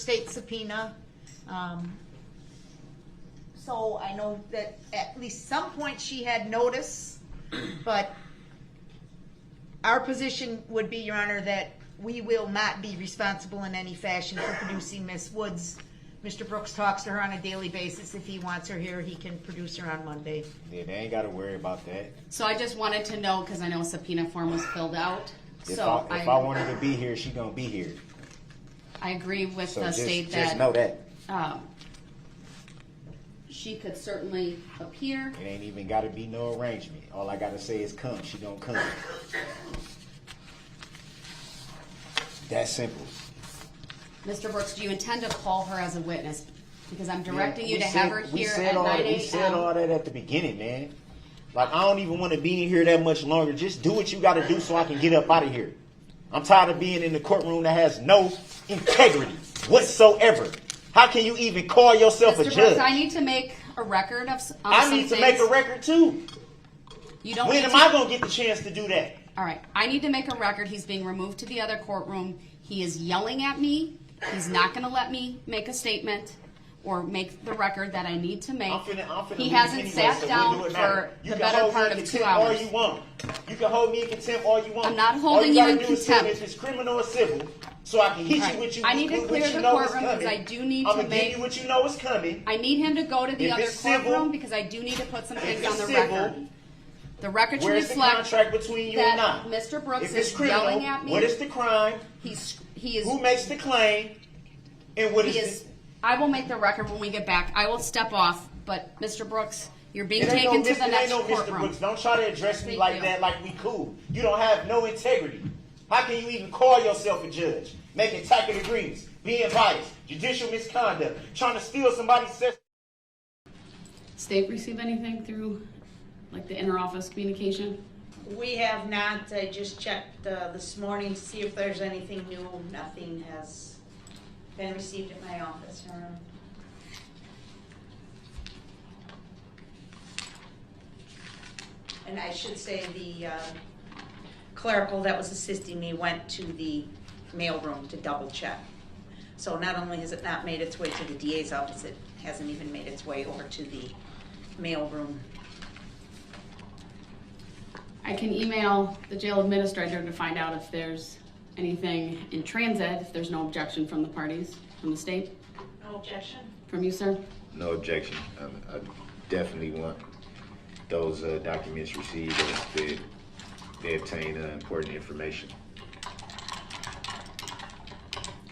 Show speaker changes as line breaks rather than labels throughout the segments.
state subpoena. So I know that at least some point she had notice, but our position would be, Your Honor, that we will not be responsible in any fashion for producing Miss Woods. Mr. Brooks talks to her on a daily basis. If he wants her here, he can produce her on Monday.
Yeah, they ain't got to worry about that.
So I just wanted to know, because I know a subpoena form was filled out.
If I want her to be here, she gonna be here.
I agree with
So
the
just,
state
just
that
know that.
She could certainly appear.
It ain't even got to be no arrangement. All I got to say is come. She gonna come. That simple.
Mr. Brooks, do you intend to call her as a witness? Because I'm directing you to
said,
have her here at 9 a.m.
We said all that at the beginning, man. Like, I don't even want to be in here that much longer. Just do what you got to do so I can get up out of here. I'm tired of being in the courtroom that has no integrity whatsoever. How can you even call yourself a judge?
Brooks, I need to make a record of
I need to make a record too.
You don't.
When am I going to get the chance to do that?
All right. I need to make a record. He's being removed to the other courtroom. He is yelling at me. He's not going to let me make a statement or make the record that I need to make. He hasn't sat down for the better part of 2 hours.
All you want. You can hold me in contempt all you want.
I'm not holding you in contempt.
If it's criminal or civil, so I can hit you with you.
I need to clear the courtroom because I do need to make.
I'm gonna give you what you know is coming.
I need him to go to the other courtroom because I do need to put some things on the record. The record should reflect
the contract between you and I?
Mr. Brooks
if it's
is
criminal,
yelling at me.
What is the crime?
He is.
Who makes the claim? And what is?
I will make the record when we get back. I will step off, but Mr. Brooks, you're being taken to the next courtroom.
Mr. Brooks, don't try to address me like that, like we cool. You don't have no integrity. How can you even call yourself a judge? Making tacit agreements, being biased, judicial misconduct, trying to steal somebody's system.
State receive anything through, like, the inter-office communication?
We have not. I just checked this morning to see if there's anything new. Nothing has been received at my office. And I should say the clerical that was assisting me went to the mailroom to double check. So not only has it not made its way to the DA's office, it hasn't even made its way over to the mailroom.
I can email the jail administrator to find out if there's anything in transit, if there's no objection from the parties, from the state.
No objection.
From you, sir?
No objection. I definitely want those documents received if they obtain important information.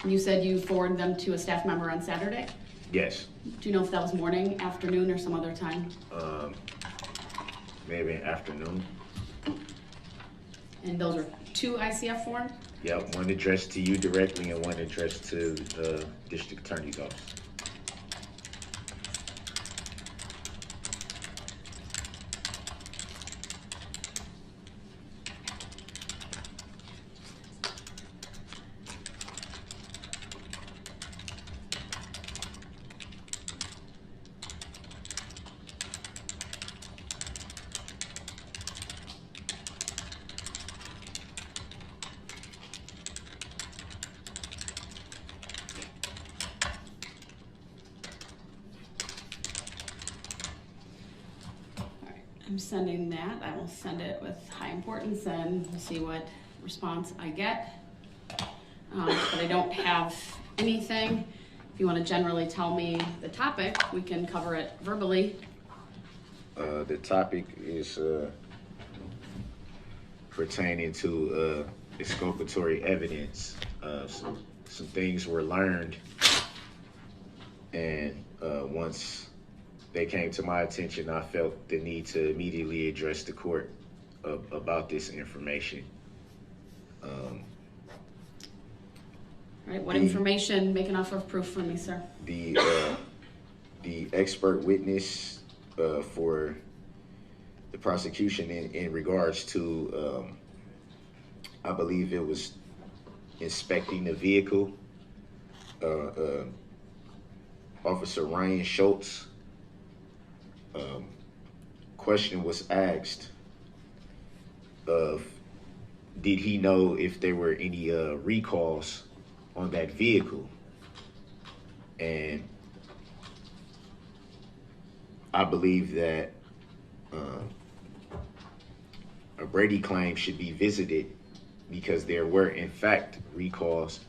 You said you forwarded them to a staff member on Saturday?
Yes.
Do you know if that was morning, afternoon, or some other time?
Maybe afternoon.
And those are 2 ICF forms?
Yep, one addressed to you directly and one addressed to the district attorney's office.
I'm sending that. I will send it with high importance and we'll see what response I get. But I don't have anything. If you want to generally tell me the topic, we can cover it verbally.
The topic is pertaining to exculpatory evidence. Some things were learned, and once they came to my attention, I felt the need to immediately address the court about this information.
All right, what information make enough of proof for me, sir?
The expert witness for the prosecution in regards to, I believe it was inspecting the vehicle, Officer Ryan Schultz. Question was asked of, did he know if there were any recalls on that vehicle? And I believe that a Brady claim should be visited because there were, in fact, recalls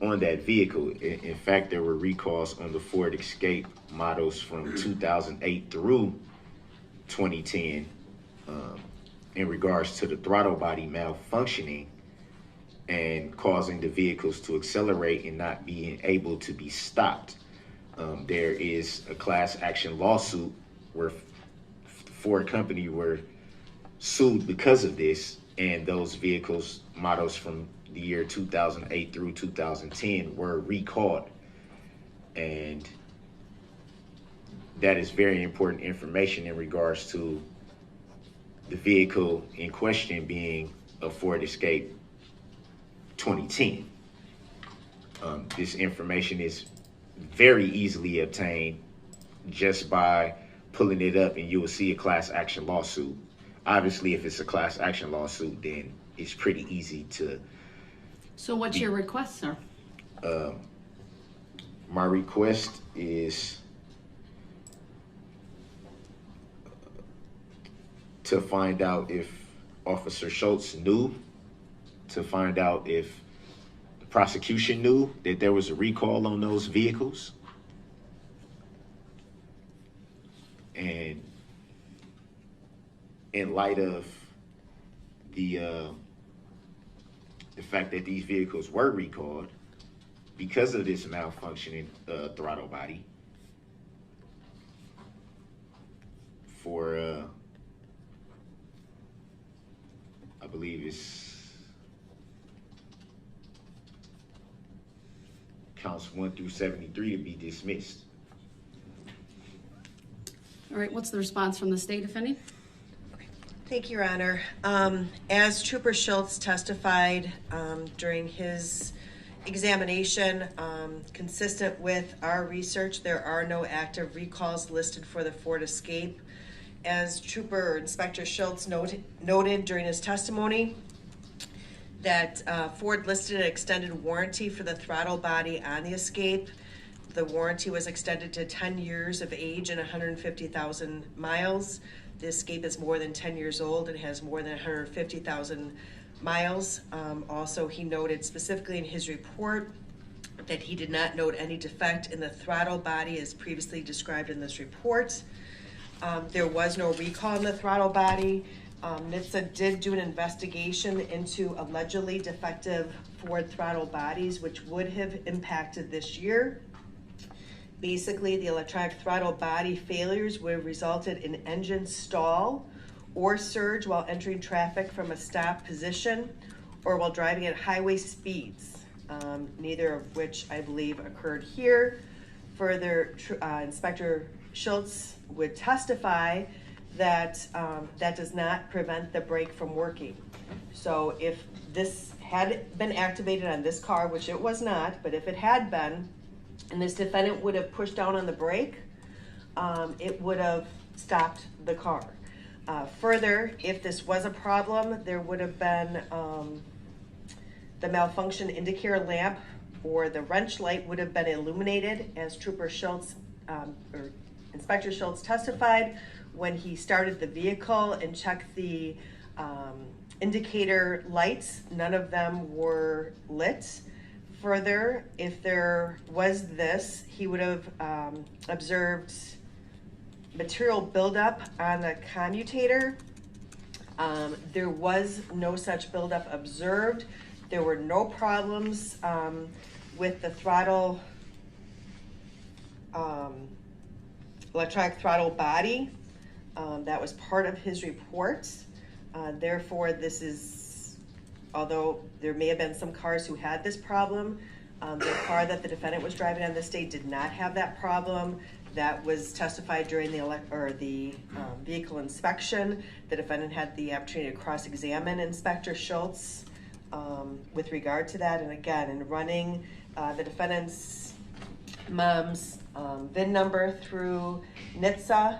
on that vehicle. In fact, there were recalls on the Ford Escape models from 2008 through 2010 in regards to the throttle body malfunctioning and causing the vehicles to accelerate and not being able to be stopped. There is a class action lawsuit where Ford Company were sued because of this, and those vehicles models from the year 2008 through 2010 were recalled. And that is very important information in regards to the vehicle in question being a Ford Escape 2010. This information is very easily obtained just by pulling it up, and you will see a class action lawsuit. Obviously, if it's a class action lawsuit, then it's pretty easy to.
So what's your request, sir?
My request is to find out if Officer Schultz knew, to find out if the prosecution knew that there was a recall on those vehicles, and in light of the fact that these vehicles were recalled because of this malfunctioning throttle body for I believe it's counts 1 through 73 to be dismissed.
All right, what's the response from the state, if any?
Thank you, Your Honor. As Trooper Schultz testified during his examination, consistent with our research, there are no active recalls listed for the Ford Escape. As Trooper Inspector Schultz noted during his testimony, that Ford listed an extended warranty for the throttle body on the Escape. The warranty was extended to 10 years of age and 150,000 miles. The Escape is more than 10 years old and has more than 150,000 miles. Also, he noted specifically in his report that he did not note any defect in the throttle body as previously described in this report. There was no recall in the throttle body. NHTSA did do an investigation into allegedly defective Ford throttle bodies, which would have impacted this year. Basically, the electronic throttle body failures would have resulted in engine stall or surge while entering traffic from a stop position or while driving at highway speeds, neither of which I believe occurred here. Further, Inspector Schultz would testify that that does not prevent the brake from working. So if this had been activated on this car, which it was not, but if it had been, and this defendant would have pushed down on the brake, it would have stopped the car. Further, if this was a problem, there would have been the malfunction indicator lamp or the wrench light would have been illuminated, as Trooper Schultz or Inspector Schultz testified when he started the vehicle and checked the indicator lights. None of them were lit. Further, if there was this, he would have observed material buildup on the commutator. There was no such buildup observed. There were no problems with the throttle, electronic throttle body. That was part of his report. Therefore, this is, although there may have been some cars who had this problem, the car that the defendant was driving on this day did not have that problem. That was testified during the vehicle inspection. The defendant had the opportunity to cross-examine Inspector Schultz with regard to that. And again, in running the defendant's mom's VIN number through NHTSA,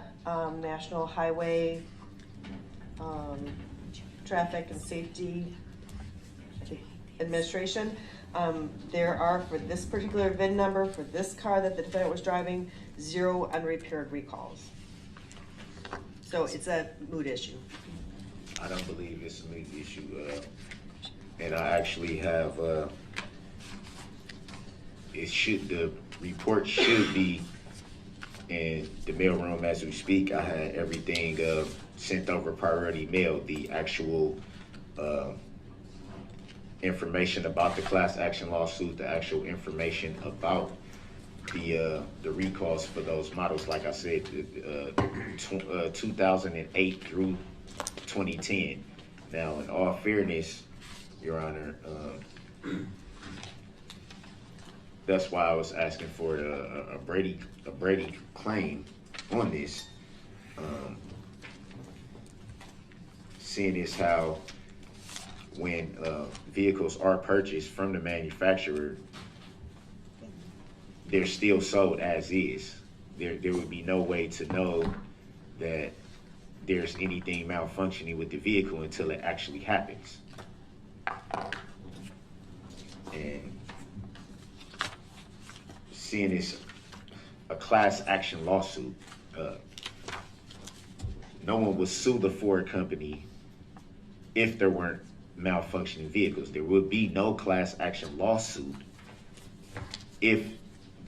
National Highway Traffic and Safety Administration, There are, for this particular VIN number, for this car that the defendant was driving, 0 unrepaired recalls. So it's a mood issue.
I don't believe it's a big issue, and I actually have, the report should be in the mailroom as we speak. I had everything, sent over priority mail, the actual, information about the class action lawsuit, the actual information about the recalls for those models, like I said, 2008 through 2010. Now, in all fairness, Your Honor, that's why I was asking for a Brady claim on this. Seeing as how when vehicles are purchased from the manufacturer, they're still sold as is. There would be no way to know that there's anything malfunctioning with the vehicle until it actually happens. And seeing this a class action lawsuit, no one would sue the Ford company if there weren't malfunctioning vehicles. There would be no class action lawsuit if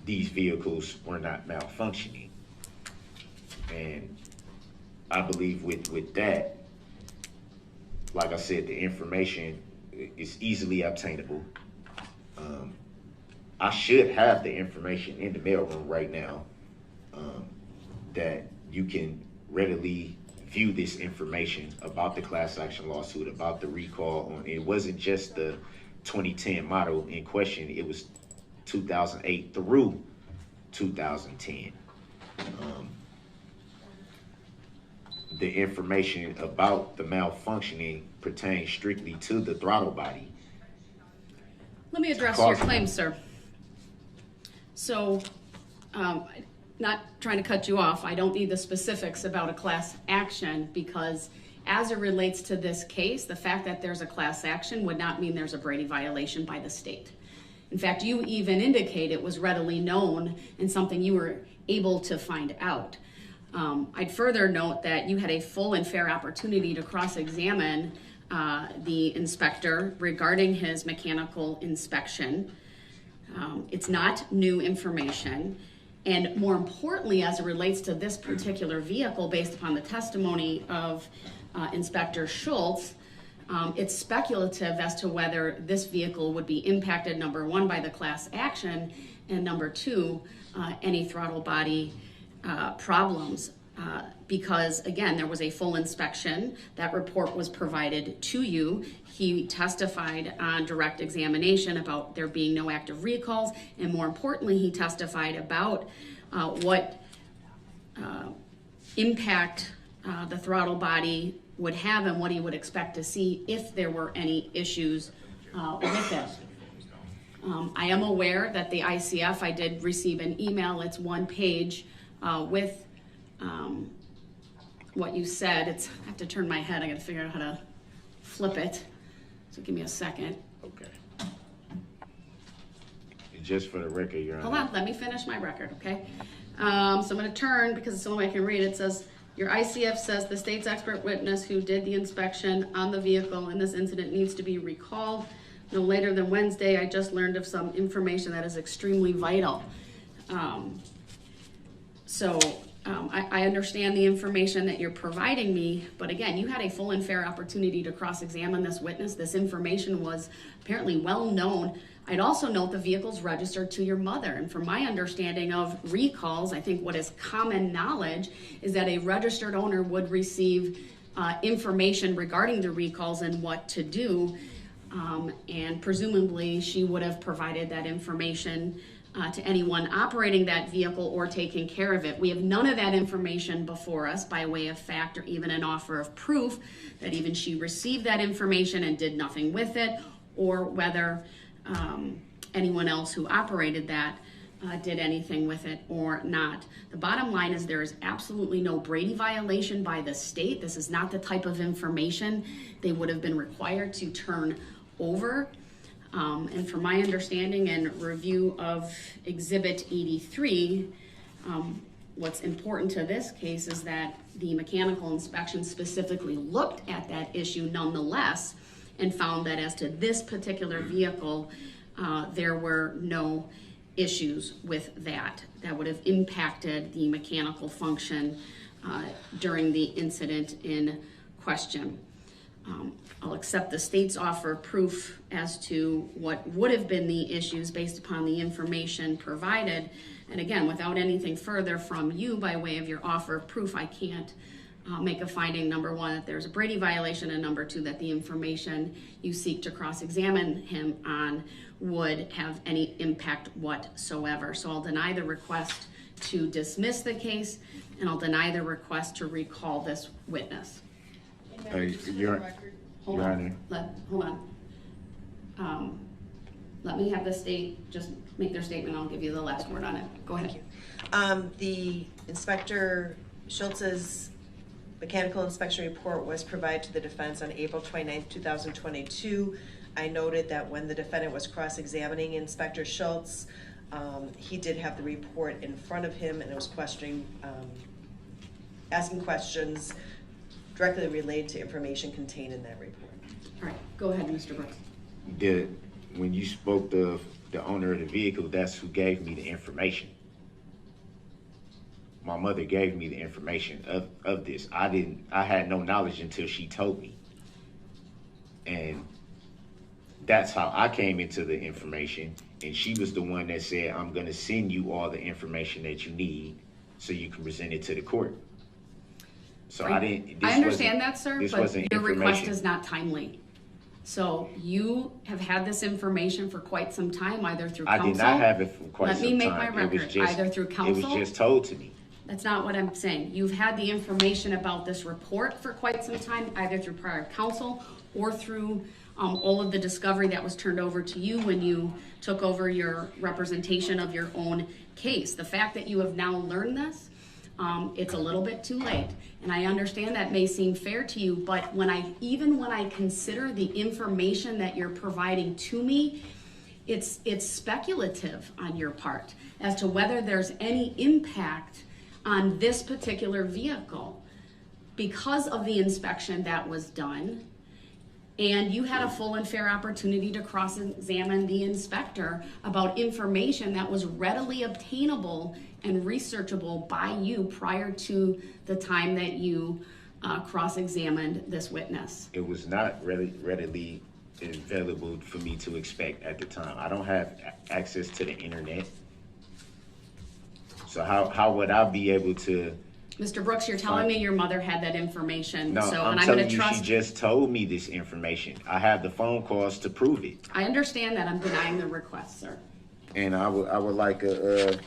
these vehicles were not malfunctioning. And I believe with that, like I said, the information is easily obtainable. I should have the information in the mailroom right now, that you can readily view this information about the class action lawsuit, about the recall on. It wasn't just the 2010 model in question, it was 2008 through 2010. The information about the malfunctioning pertains strictly to the throttle body.
Let me address your claim, sir. So, not trying to cut you off, I don't need the specifics about a class action, because as it relates to this case, the fact that there's a class action would not mean there's a Brady violation by the state. In fact, you even indicate it was readily known and something you were able to find out. I'd further note that you had a full and fair opportunity to cross-examine the inspector regarding his mechanical inspection. It's not new information. And more importantly, as it relates to this particular vehicle, based upon the testimony of Inspector Schultz, it's speculative as to whether this vehicle would be impacted, number one, by the class action, and number two, any throttle body problems. Because again, there was a full inspection. That report was provided to you. He testified on direct examination about there being no active recalls, and more importantly, he testified about what impact the throttle body would have and what he would expect to see if there were any issues with it. I am aware that the ICF, I did receive an email, it's one page with what you said. I have to turn my head, I gotta figure out how to flip it. So give me a second.
Okay. Just for the record, Your Honor.
Hold on, let me finish my record, okay? So I'm gonna turn, because it's the only way I can read it. It says, your ICF says the state's expert witness who did the inspection on the vehicle in this incident needs to be recalled no later than Wednesday. I just learned of some information that is extremely vital. I understand the information that you're providing me, but again, you had a full and fair opportunity to cross-examine this witness. This information was apparently well known. I'd also note the vehicle's registered to your mother, and from my understanding of recalls, I think what is common knowledge is that a registered owner would receive information regarding the recalls and what to do, and presumably she would have provided that information to anyone operating that vehicle or taking care of it. We have none of that information before us by way of fact or even an offer of proof that even she received that information and did nothing with it, or whether anyone else who operated that did anything with it or not. The bottom line is there is absolutely no Brady violation by the state. This is not the type of information they would have been required to turn over. And from my understanding and review of Exhibit 83, what's important to this case is that the mechanical inspection specifically looked at that issue nonetheless and found that as to this particular vehicle, there were no issues with that would have impacted the mechanical function during the incident in question. I'll accept the state's offer of proof as to what would have been the issues based upon the information provided. And again, without anything further from you by way of your offer of proof, I can't make a finding, number one, that there's a Brady violation, and number two, that the information you seek to cross-examine him on would have any impact whatsoever. So I'll deny the request to dismiss the case, and I'll deny the request to recall this witness.
Your
Hold
Honor.
on. Let me have the state just make their statement. I'll give you the last word on it. Go ahead.
The Inspector Schultz's mechanical inspection report was provided to the defense on April 29th, 2022. I noted that when the defendant was cross-examining Inspector Schultz, he did have the report in front of him, and it was asking questions directly related to information contained in that report.
All right, go ahead, Mr. Brooks.
When you spoke to the owner of the vehicle, that's who gave me the information. My mother gave me the information of this. I had no knowledge until she told me. And that's how I came into the information. And she was the one that said, I'm gonna send you all the information that you need so you can present it to the court. So I
understand that, sir, but your request
information.
is not timely. So you have had this information for quite some time, either through counsel.
I did not have it for quite some time.
Let me make my record, either through counsel.
It was just told to me.
That's not what I'm saying. You've had the information about this report for quite some time, either through prior counsel or through all of the discovery that was turned over to you when you took over your representation of your own case. The fact that you have now learned this, it's a little bit too late. And I understand that may seem fair to you, but even when I consider the information that you're providing to me, it's speculative on your part as to whether there's any impact on this particular vehicle because of the inspection that was done. And you had a full and fair opportunity to cross-examine the inspector about information that was readily obtainable and researchable by you prior to the time that you cross-examined this witness.
It was not readily available for me to expect at the time. I don't have access to the internet. So how would I be able to?
Mr. Brooks, you're telling me your mother had that information.
No,
so,
I'm
and I'm
telling
going to
you,
trust.
she just told me this information. I have the phone calls to prove it.
I understand that. I'm denying the request, sir.
And I would like a.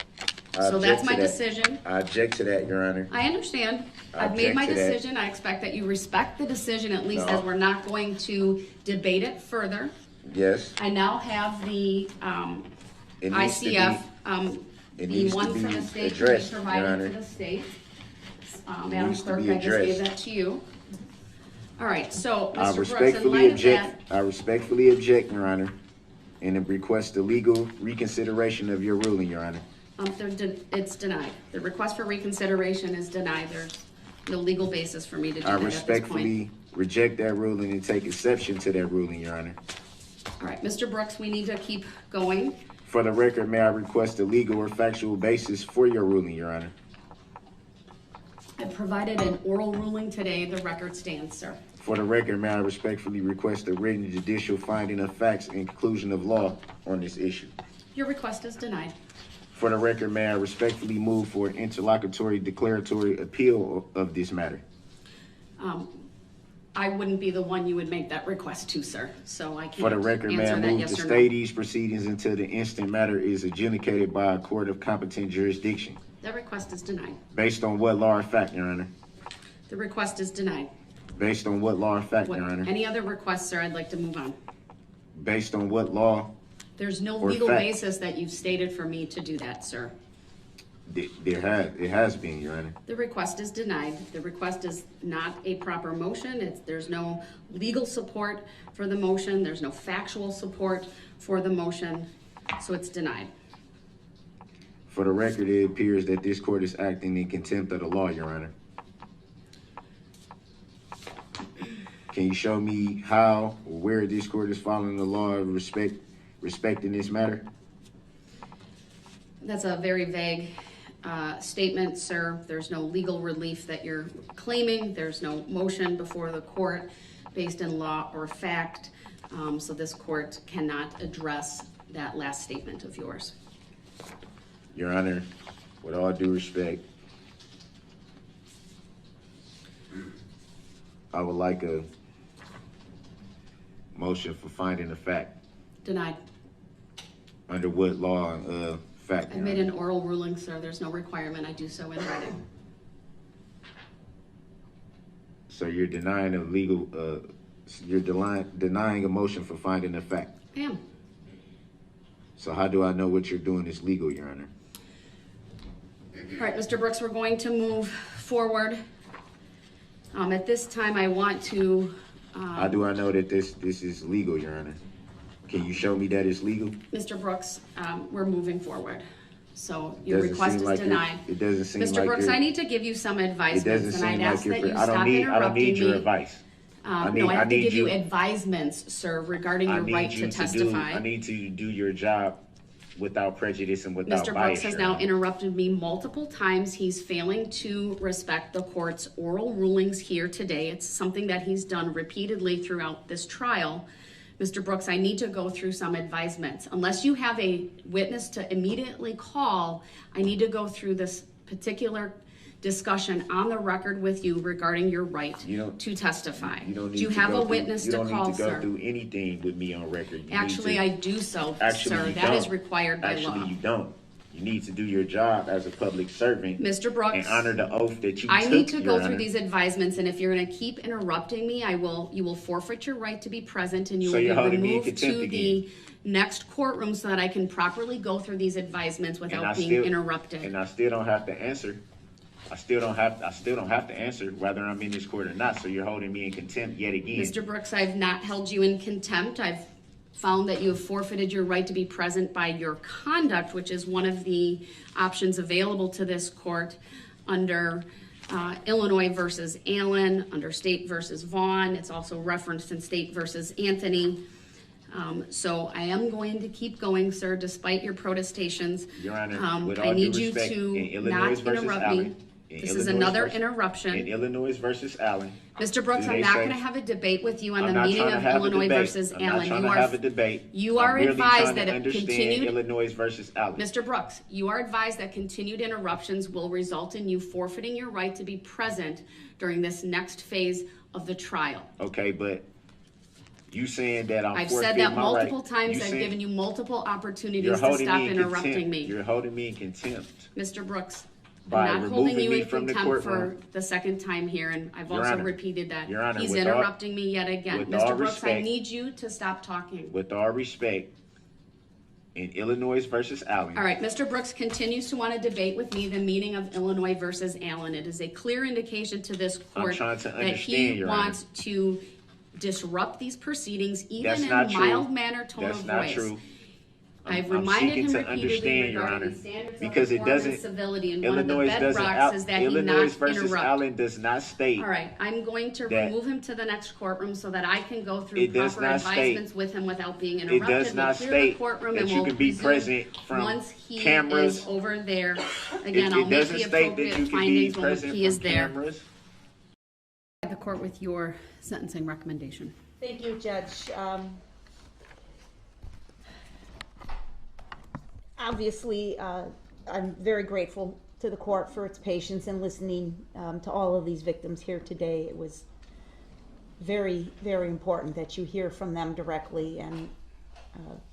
So that's my decision.
I object to that, Your Honor.
I understand.
I
I've made my
object to that.
decision. I expect that you respect the decision, at least
No.
as we're not going to debate it further.
Yes.
I now have the
It needs to be-
ICF,
it
the
needs to
one
be
for the state to be
addressed, Your
provided
Honor.
to the state.
It
Madam
needs to
Clerk,
be
I just gave
addressed.
that to you. All right, so
I
Mr. Brooks, in
respectfully
light of
object.
that,
I respectfully object, Your Honor, and request the legal reconsideration of your ruling, Your Honor.
it's denied. The request for reconsideration is denied. There's no legal basis for me to do
I
that at this point.
respectfully reject that ruling and take exception to that ruling, Your Honor.
All right, Mr. Brooks, we need to keep going.
For the record, may I request a legal or factual basis for your ruling, Your Honor?
I provided an oral ruling today. The record stands, sir.
For the record, may I respectfully request a written judicial finding of facts and conclusion of law on this issue?
Your request is denied.
For the record, may I respectfully move for an interlocutory declaratory appeal of this matter?
I wouldn't be the one you would make that request to, sir. So I
For the
can't
record, may I
answer that
move
yes
to
or
stay
no.
these proceedings until the instant matter is adjudicated by a court of competent jurisdiction?
That request is denied.
Based on what law or fact, Your Honor?
The request is denied.
Based on what law or fact,
What,
Your Honor?
any other requests, sir? I'd like to move on.
Based on what law?
There's no
Or
legal
fact.
basis that you've stated for me to do that, sir.
It has been, Your Honor.
The request is denied. The request is not a proper motion. There's no legal support for the motion. There's no factual support for the motion, so it's denied.
For the record, it appears that this court is acting in contempt of the law, Your Honor. Can you show me how or where this court is following the law of respect in this matter?
That's a very vague statement, sir. There's no legal relief that you're claiming. There's no motion before the court based in law or fact. So this court cannot address that last statement of yours.
Your Honor, with all due respect, I would like a motion for finding a fact.
Denied.
Under what law and fact?
I made an oral ruling, sir. There's no requirement I do so in writing.
So you're denying a legal, denying a motion for finding a fact.
I am.
So how do I know what you're doing is legal, Your Honor?
All right, Mr. Brooks, we're going to move forward. At this time, I want to...
How do I know that this is legal, Your Honor? Can you show me that it's legal?
Mr. Brooks, we're moving forward. So your
Doesn't
request
seem
is
like
denied.
it doesn't seem
Mr.
like
Brooks,
you're-
I need to give you some
It
advisements,
doesn't
and
seem
I'd
like
ask that you
you're. I
stop
don't need
interrupting
your
me.
advice.
No, I have to
need
give you
you-
advisements, sir, regarding
I
your
need
right
you
to testify.
I need to do your job without prejudice and without
Mr.
bias.
Brooks has
Your
now
Honor.
interrupted me multiple times. He's failing to respect the court's oral rulings here today. It's something that he's done repeatedly throughout this trial. Mr. Brooks, I need to go through some advisements. Unless you have a witness to immediately call, I need to go through this particular discussion on the record with you regarding your right to testify.
You don't need
Do you
to
have
go
a
through-
witness
you
to
don't
call,
need to go
sir?
through anything with me on record. You
Actually,
need
I
to,
do so,
actually,
sir.
you
That is
don't.
required by law.
Actually, you don't. You need to do your job as a public servant.
Mr. Brooks,
and honor the oath that you
I
took,
need to go
Your
through
Honor.
these advisements, and if you're going to keep interrupting me, you will forfeit your right to be present, and you
So
will be
you're holding me in
removed
contempt
to the next courtroom so that I can properly go through these advisements without being interrupted.
And I still don't have to answer. I still don't have to answer whether I'm in this court or not. So you're holding me in contempt yet again.
Mr. Brooks, I've not held you in contempt. I've found that you have forfeited your right to be present by your conduct, which is one of the options available to this court under Illinois versus Allen, under State versus Vaughn. It's also referenced in State versus Anthony. So I am going to keep going, sir, despite your protestations.
Your Honor, with
I
all
need
due
you
respect,
to
in Illinois
not
versus
interrupt
Allen,
me.
in
This is
Illinois
another
versus-
interruption.
In Illinois versus Allen.
Mr. Brooks,
do
I'm
they
not
say-
going to have a debate with you on
I'm
the
not
meaning
trying to
of
have a
Illinois
debate.
versus
I'm
Allen.
not trying to have a debate.
You are
I'm merely
advised
trying
that
to
if
understand
continued,
Illinois versus Allen.
Mr. Brooks, you are advised that continued interruptions will result in you forfeiting your right to be present during this next phase of the trial.
Okay, but you saying that I'm
I've said
forfeiting
that
my
multiple
right.
times.
You
I've
saying-
given you multiple
You're
opportunities to
holding
stop
me in
interrupting
contempt.
me.
You're holding me in contempt.
Mr. Brooks,
By
I'm not holding
removing
you
me
in
from the
contempt for
courtroom.
the second time here, and I've
Your
also
Honor.
repeated that.
Your Honor,
He's
with all-
interrupting me yet again.
with
Mr.
all
Brooks, I
respect-
need you to stop talking.
With all respect, in Illinois versus Allen.
All right, Mr. Brooks continues to want to debate with me the meaning of Illinois versus Allen. It is a clear indication to this court
trying to
that
understand,
he
Your
wants to disrupt these proceedings, even
That's
in
not
a
true.
mild manner tone
That's
of
not
voice.
true.
I've
I'm
reminded
seeking
him
to
repeatedly
understand, Your
regarding
Honor,
standards
because
of
it
decorum
doesn't.
and civility, and
Illinois
one of the
doesn't.
bedrocks is that he
Illinois
not
versus
interrupt.
Allen does not state.
All right, I'm going to
that-
remove him to the next courtroom so that I can go through
It does
proper
not state-
advisements with him without being interrupted.
does not
We'll clear the
state
courtroom
that
and
you
we'll
can be
resume
present from
once he
cameras.
is over there. Again, I'll
It
make
doesn't
the
state that
appropriate
you can be
findings when
present
he is
from
there.
cameras.
The court with your sentencing recommendation.
Thank you, Judge. Obviously, I'm very grateful to the court for its patience in listening to all of these victims here today. It was very, very important that you hear from them directly, and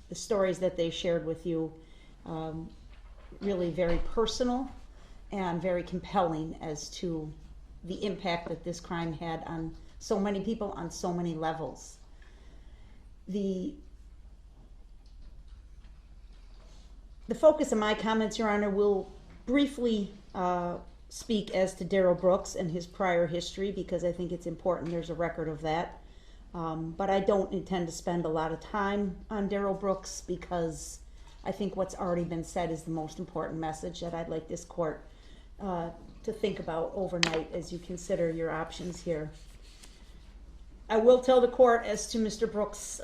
the stories that they shared with you, really very personal and very compelling as to the impact that this crime had on so many people on so many levels. The focus of my comments, Your Honor, will
briefly speak as to Darrell Brooks and his prior history because I think it's important there's a record of that. But I don't intend to spend a lot of time on Darrell Brooks because I think what's already been said is the most important message that I'd like this court to think about overnight as you consider your options here. I will tell the court as to Mr. Brooks'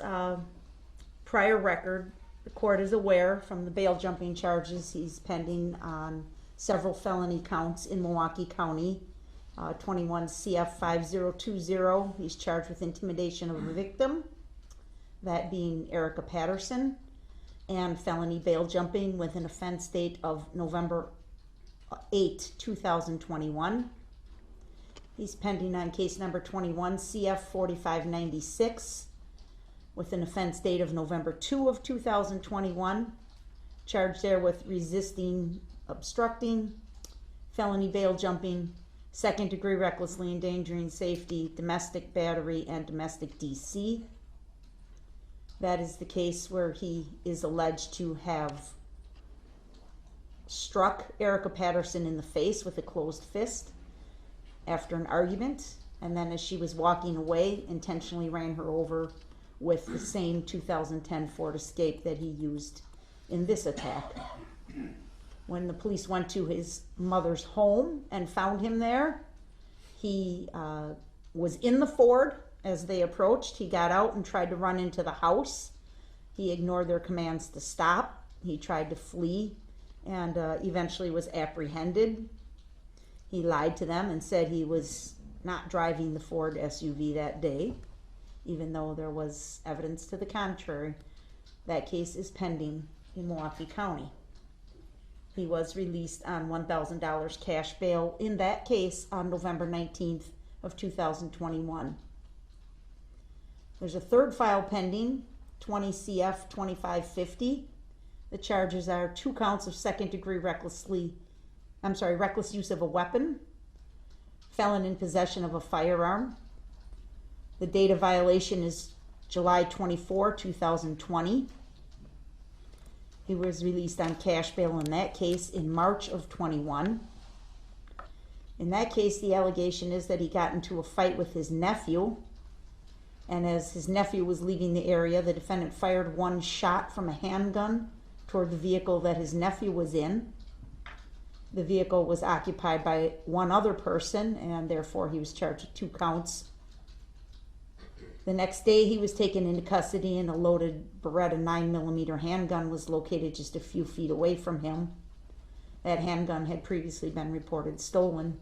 prior record. The court is aware from the bail jumping charges he's pending on several felony counts in Milwaukee County. 21 CF 5020, he's charged with intimidation of a victim, that being Erica Patterson, and felony bail jumping with an offense date of November 8, 2021. He's pending on case number 21 CF 4596 with an offense date of November 2 of 2021, charged there with resisting, obstructing, felony bail jumping, second degree recklessly endangering safety, domestic battery, and domestic DC. That is the case where he is alleged to have struck Erica Patterson in the face with a closed fist after an argument, and then as she was walking away, intentionally ran her over with the same 2010 Ford Escape that he used in this attack. When the police went to his mother's home and found him there, he was in the Ford as they approached. He got out and tried to run into the house. He ignored their commands to stop. He tried to flee and eventually was apprehended. He lied to them and said he was not driving the Ford SUV that day, even though there was evidence to the contrary. That case is pending in Milwaukee County. He was released on $1,000 cash bail in that case on November 19th of 2021. There's a third file pending, 20 CF 2550. The charges are 2 counts of second degree reckless use of a weapon, felon in possession of a firearm. The date of violation is July 24, 2020. He was released on cash bail in that case in March of 21. In that case, the allegation is that he got into a fight with his nephew, and as his nephew was leaving the area, the defendant fired 1 shot from a handgun toward the vehicle that his nephew was in. The vehicle was occupied by 1 other person, and therefore he was charged with 2 counts. The next day, he was taken into custody, and a loaded Beretta 9mm handgun was located just a few feet away from him. That handgun had previously been reported stolen.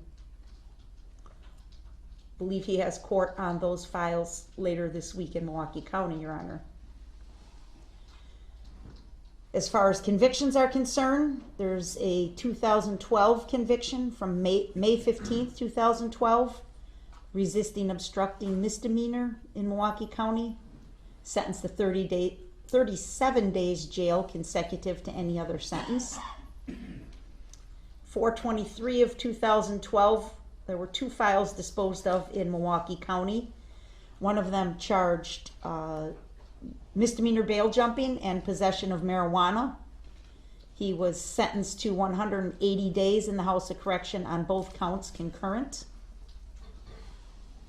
I believe he has court on those files later this week in Milwaukee County, Your Honor. As far as convictions are concerned, there's a 2012 conviction from May 15th, 2012. Resisting obstructing misdemeanor in Milwaukee County, sentenced to 37 days jail consecutive to any other sentence. 4/23 of 2012, there were 2 files disposed of in Milwaukee County. One of them charged misdemeanor bail jumping and possession of marijuana. He was sentenced to 180 days in the House of Correction on both counts concurrent.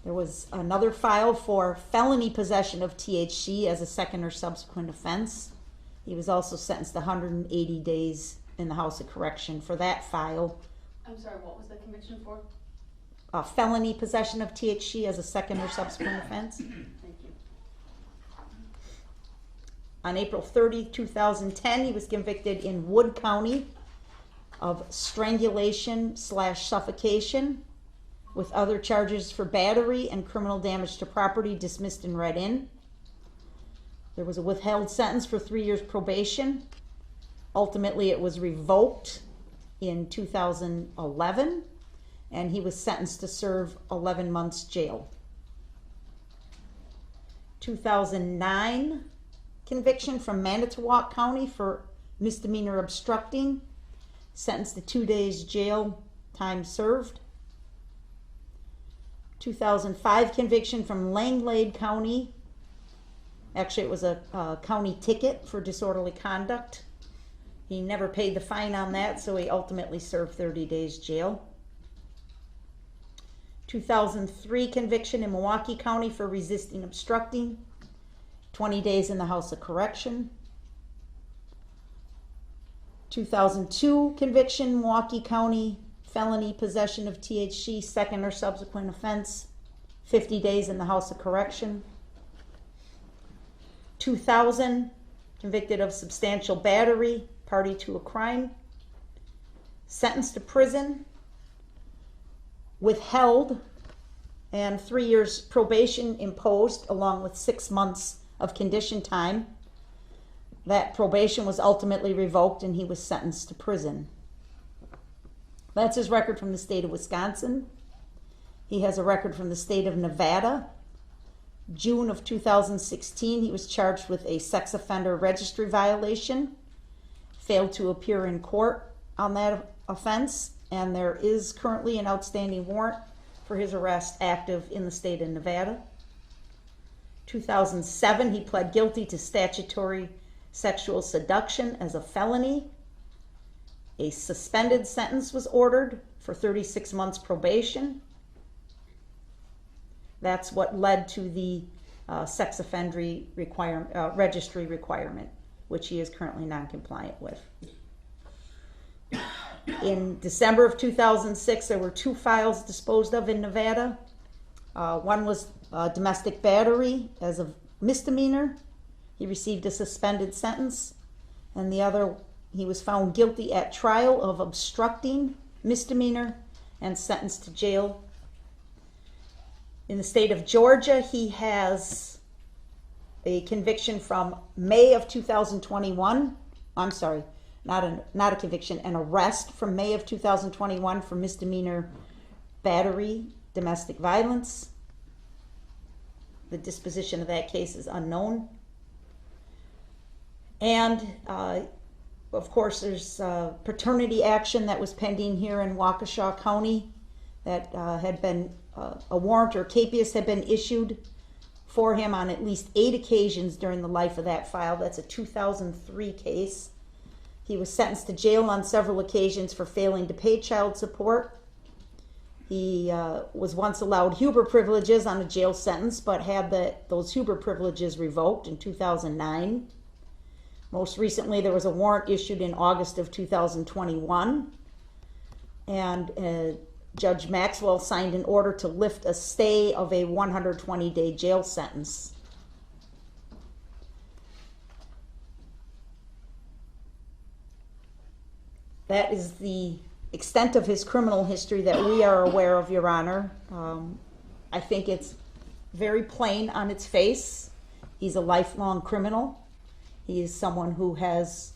There was another file for felony possession of THC as a second or subsequent offense. He was also sentenced to 180 days in the House of Correction for that file.
I'm sorry, what was the conviction for?
Felony possession of THC as a second or subsequent offense.
Thank you.
On April 30, 2010, he was convicted in Wood County of strangulation/suffocation with other charges for battery and criminal damage to property dismissed and read in. There was a withheld sentence for 3 years probation. Ultimately, it was revoked in 2011, and he was sentenced to serve 11 months jail. 2009 conviction from Manitowoc County for misdemeanor obstructing, sentenced to 2 days jail, time served. 2005 conviction from Langlade County. Actually, it was a county ticket for disorderly conduct. He never paid the fine on that, so he ultimately served 30 days jail. 2003 conviction in Milwaukee County for resisting obstructing, 20 days in the House of Correction. 2002 conviction, Milwaukee County, felony possession of THC, second or subsequent offense, 50 days in the House of Correction. 2000, convicted of substantial battery, party to a crime, sentenced to prison, withheld, and 3 years probation imposed along with 6 months of condition time. That probation was ultimately revoked and he was sentenced to prison. That's his record from the state of Wisconsin. He has a record from the state of Nevada. June of 2016, he was charged with a sex offender registry violation, failed to appear in court on that offense, and there is currently an outstanding warrant for his arrest active in the state of Nevada. 2007, he pled guilty to statutory sexual seduction as a felony. A suspended sentence was ordered for 36 months probation. That's what led to the sex offender registry requirement, which he is currently non-compliant with. In December of 2006, there were 2 files disposed of in Nevada. One was domestic battery as a misdemeanor. He received a suspended sentence. And the other, he was found guilty at trial of obstructing, misdemeanor, and sentenced to jail. In the state of Georgia, he has a conviction from May of 2021. I'm sorry, not a conviction, an arrest from May of 2021 for misdemeanor battery, domestic violence. The disposition of that case is unknown. And of course, there's paternity action that was pending here in Waukesha County that had been a warrant or capias had been issued for him on at least 8 occasions during the life of that file. That's a 2003 case. He was sentenced to jail on several occasions for failing to pay child support. He was once allowed Huber privileges on a jail sentence, but had those Huber privileges revoked in 2009. Most recently, there was a warrant issued in August of 2021, and Judge Maxwell signed an order to lift a stay of a 120-day jail sentence. That is the extent of his criminal history that we are aware of, Your Honor. I think it's very plain on its face. He's a lifelong criminal. He is someone who has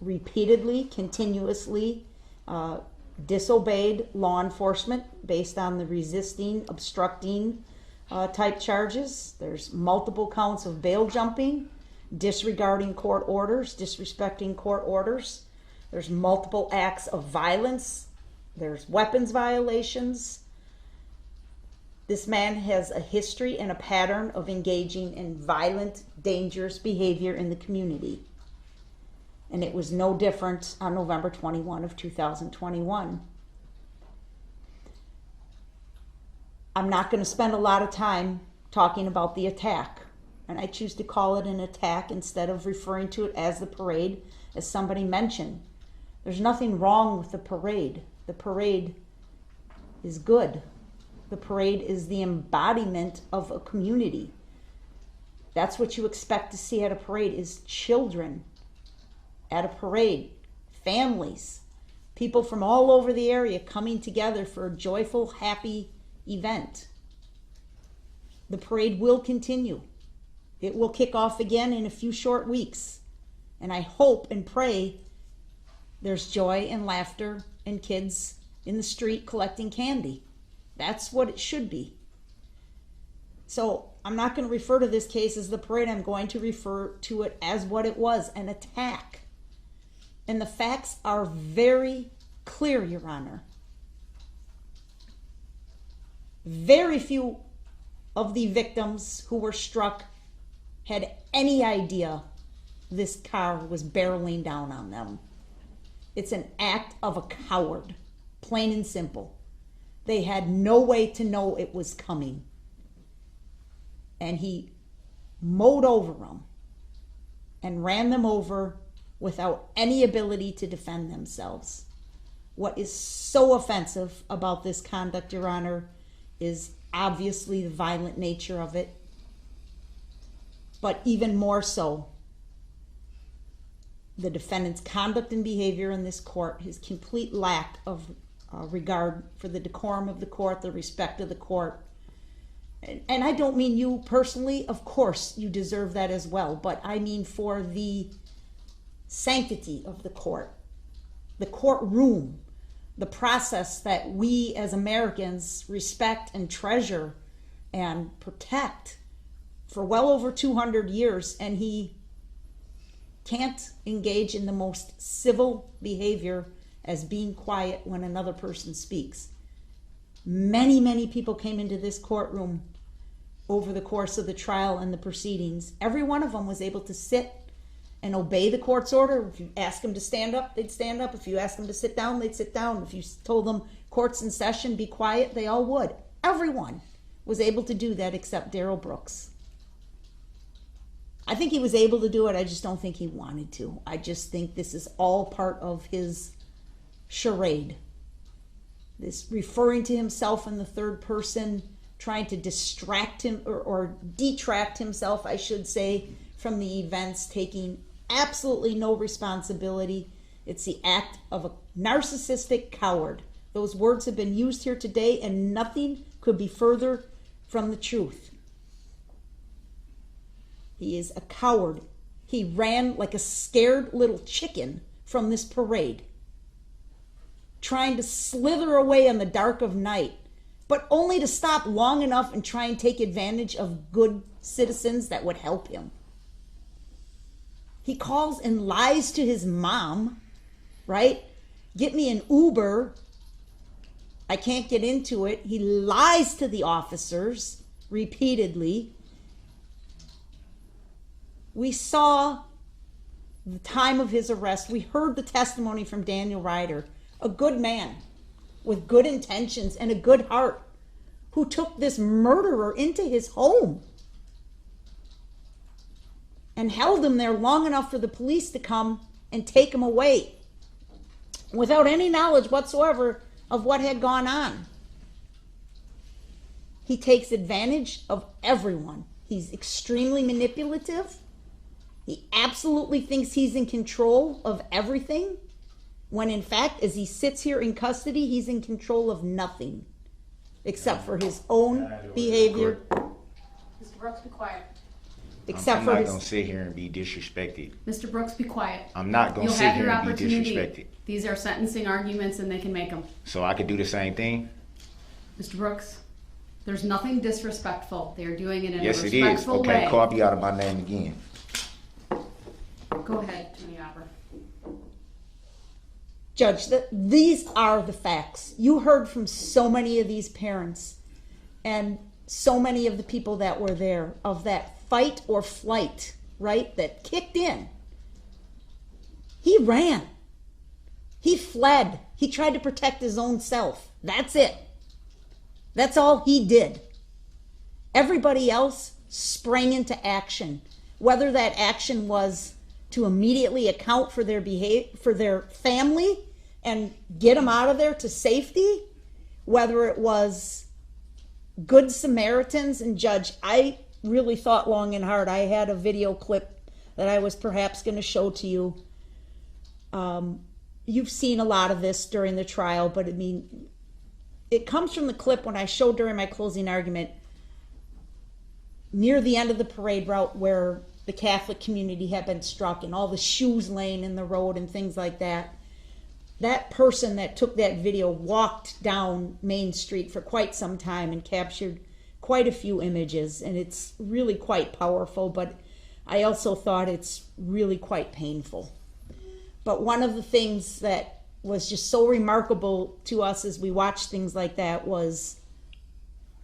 repeatedly, continuously disobeyed law enforcement based on the resisting, obstructing type charges. There's multiple counts of bail jumping, disregarding court orders, disrespecting court orders. There's multiple acts of violence. There's weapons violations. This man has a history and a pattern of engaging in violent, dangerous behavior in the community. And it was no different on November 21 of 2021. I'm not going to spend a lot of time talking about the attack. And I choose to call it an attack instead of referring to it as the parade, as somebody mentioned. There's nothing wrong with the parade. The parade is good. The parade is the embodiment of a community. That's what you expect to see at a parade, is children at a parade, families, people from all over the area coming together for a joyful, happy event. The parade will continue. It will kick off again in a few short weeks. And I hope and pray there's joy and laughter and kids in the street collecting candy. That's what it should be. So I'm not going to refer to this case as the parade. I'm going to refer to it as what it was, an attack. And the facts are very clear, Your Honor. Very few of the victims who were struck had any idea this car was barreling down on them. It's an act of a coward, plain and simple. They had no way to know it was coming. And he mowed over them and ran them over without any ability to defend themselves. What is so offensive about this conduct, Your Honor, is obviously the violent nature of it, but even more so, the defendant's conduct and behavior in this court, his complete lack of regard for the decorum of the court, the respect of the court. And I don't mean you personally, of course you deserve that as well, but I mean for the sanctity of the court, the courtroom, the process that we as Americans respect and treasure and protect for well over 200 years, and he can't engage in the most civil behavior as being quiet when another person speaks. Many, many people came into this courtroom over the course of the trial and the proceedings. Every one of them was able to sit and obey the court's order. If you asked them to stand up, they'd stand up. If you asked them to sit down, they'd sit down. If you told them court's in session, be quiet, they all would. Everyone was able to do that except Darrell Brooks. I think he was able to do it. I just don't think he wanted to. I just think this is all part of his charade. This referring to himself in the third person, trying to distract him or detract himself, I should say, from the events, taking absolutely no responsibility. It's the act of a narcissistic coward. Those words have been used here today, and nothing could be further from the truth. He is a coward. He ran like a scared little chicken from this parade, trying to slither away in the dark of night, but only to stop long enough and try and take advantage of good citizens that would help him. He calls and lies to his mom, right? Get me an Uber. I can't get into it. He lies to the officers repeatedly. We saw the time of his arrest. We heard the testimony from Daniel Ryder, a good man with good intentions and a good heart who took this murderer into his home and held him there long enough for the police to come and take him away without any knowledge whatsoever of what had gone on. He takes advantage of everyone. He's extremely manipulative. He absolutely thinks he's in control of everything, when in fact, as he sits here in custody, he's in control of nothing except for his own behavior.
Mr. Brooks, be quiet.
Except
I'm
for
not
his...
gonna sit here and be disrespected.
Mr. Brooks, be quiet.
I'm not gonna
You'll
sit
have
here
your
and be
opportunity.
disrespected.
These are sentencing arguments and they can make them.
So I could do the same thing?
Mr. Brooks, there's nothing disrespectful. They are doing it in
Yes,
a
it is.
respectful
Okay,
way.
call me out of my name again.
Go ahead, Attorney Opera.
Judge, these are the facts. You heard from so many of these parents and so many of the people that were there of that fight or flight, right, that kicked in. He ran. He fled. He tried to protect his own self. That's it. That's all he did. Everybody else sprang into action, whether that action was to immediately account for their for their family and get them out of there to safety, whether it was good Samaritans. And Judge, I really thought long and hard. I had a video clip that I was perhaps going to show to you. You've seen a lot of this during the trial, but I mean, it comes from the clip when I showed during my closing argument near the end of the parade route where the Catholic community had been struck and all the shoes laying in the road and things like that. That person that took that video walked down Main Street for quite some time and captured quite a few images, and it's really quite powerful, but I also thought it's really quite painful. But one of the things that was just so remarkable to us as we watched things like that was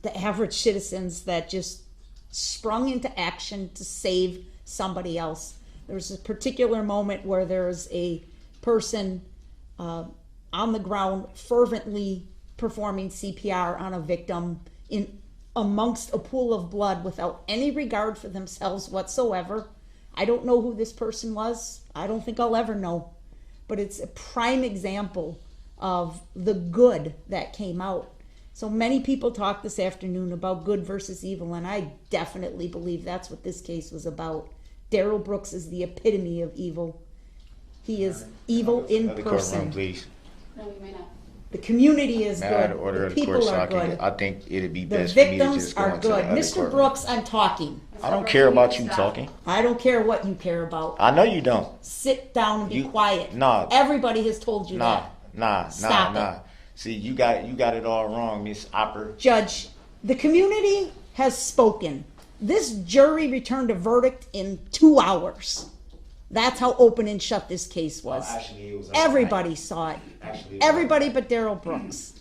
the average citizens that just sprung into action to save somebody else. There was a particular moment where there's a person on the ground fervently performing CPR on a victim in amongst a pool of blood without any regard for themselves whatsoever. I don't know who this person was. I don't think I'll ever know. But it's a prime example of the good that came out. So many people talked this afternoon about good versus evil, and I definitely believe that's what this case was about. Darrell Brooks is the epitome of evil. He is evil in
Another courtroom,
person.
please.
No, we may not.
The community is
May I have the
good.
order
The
of the court
people
so I
are
can
good.
I think it'd be
The
best for me to
victims
just go
are
into the
good.
other
Mr.
courtroom.
Brooks, I'm talking.
I don't care about you talking.
I don't care what you care about.
I know you don't.
Sit down and be
You-
quiet.
nah.
Everybody has told you
Nah,
that. Stop it.
See, you got it all wrong, Miss Opper.
Judge, the community has spoken. This jury returned a verdict in 2 hours. That's how open and shut this case was.
Actually, it was
Everybody saw it.
Actually, it was
Everybody but Darrell Brooks.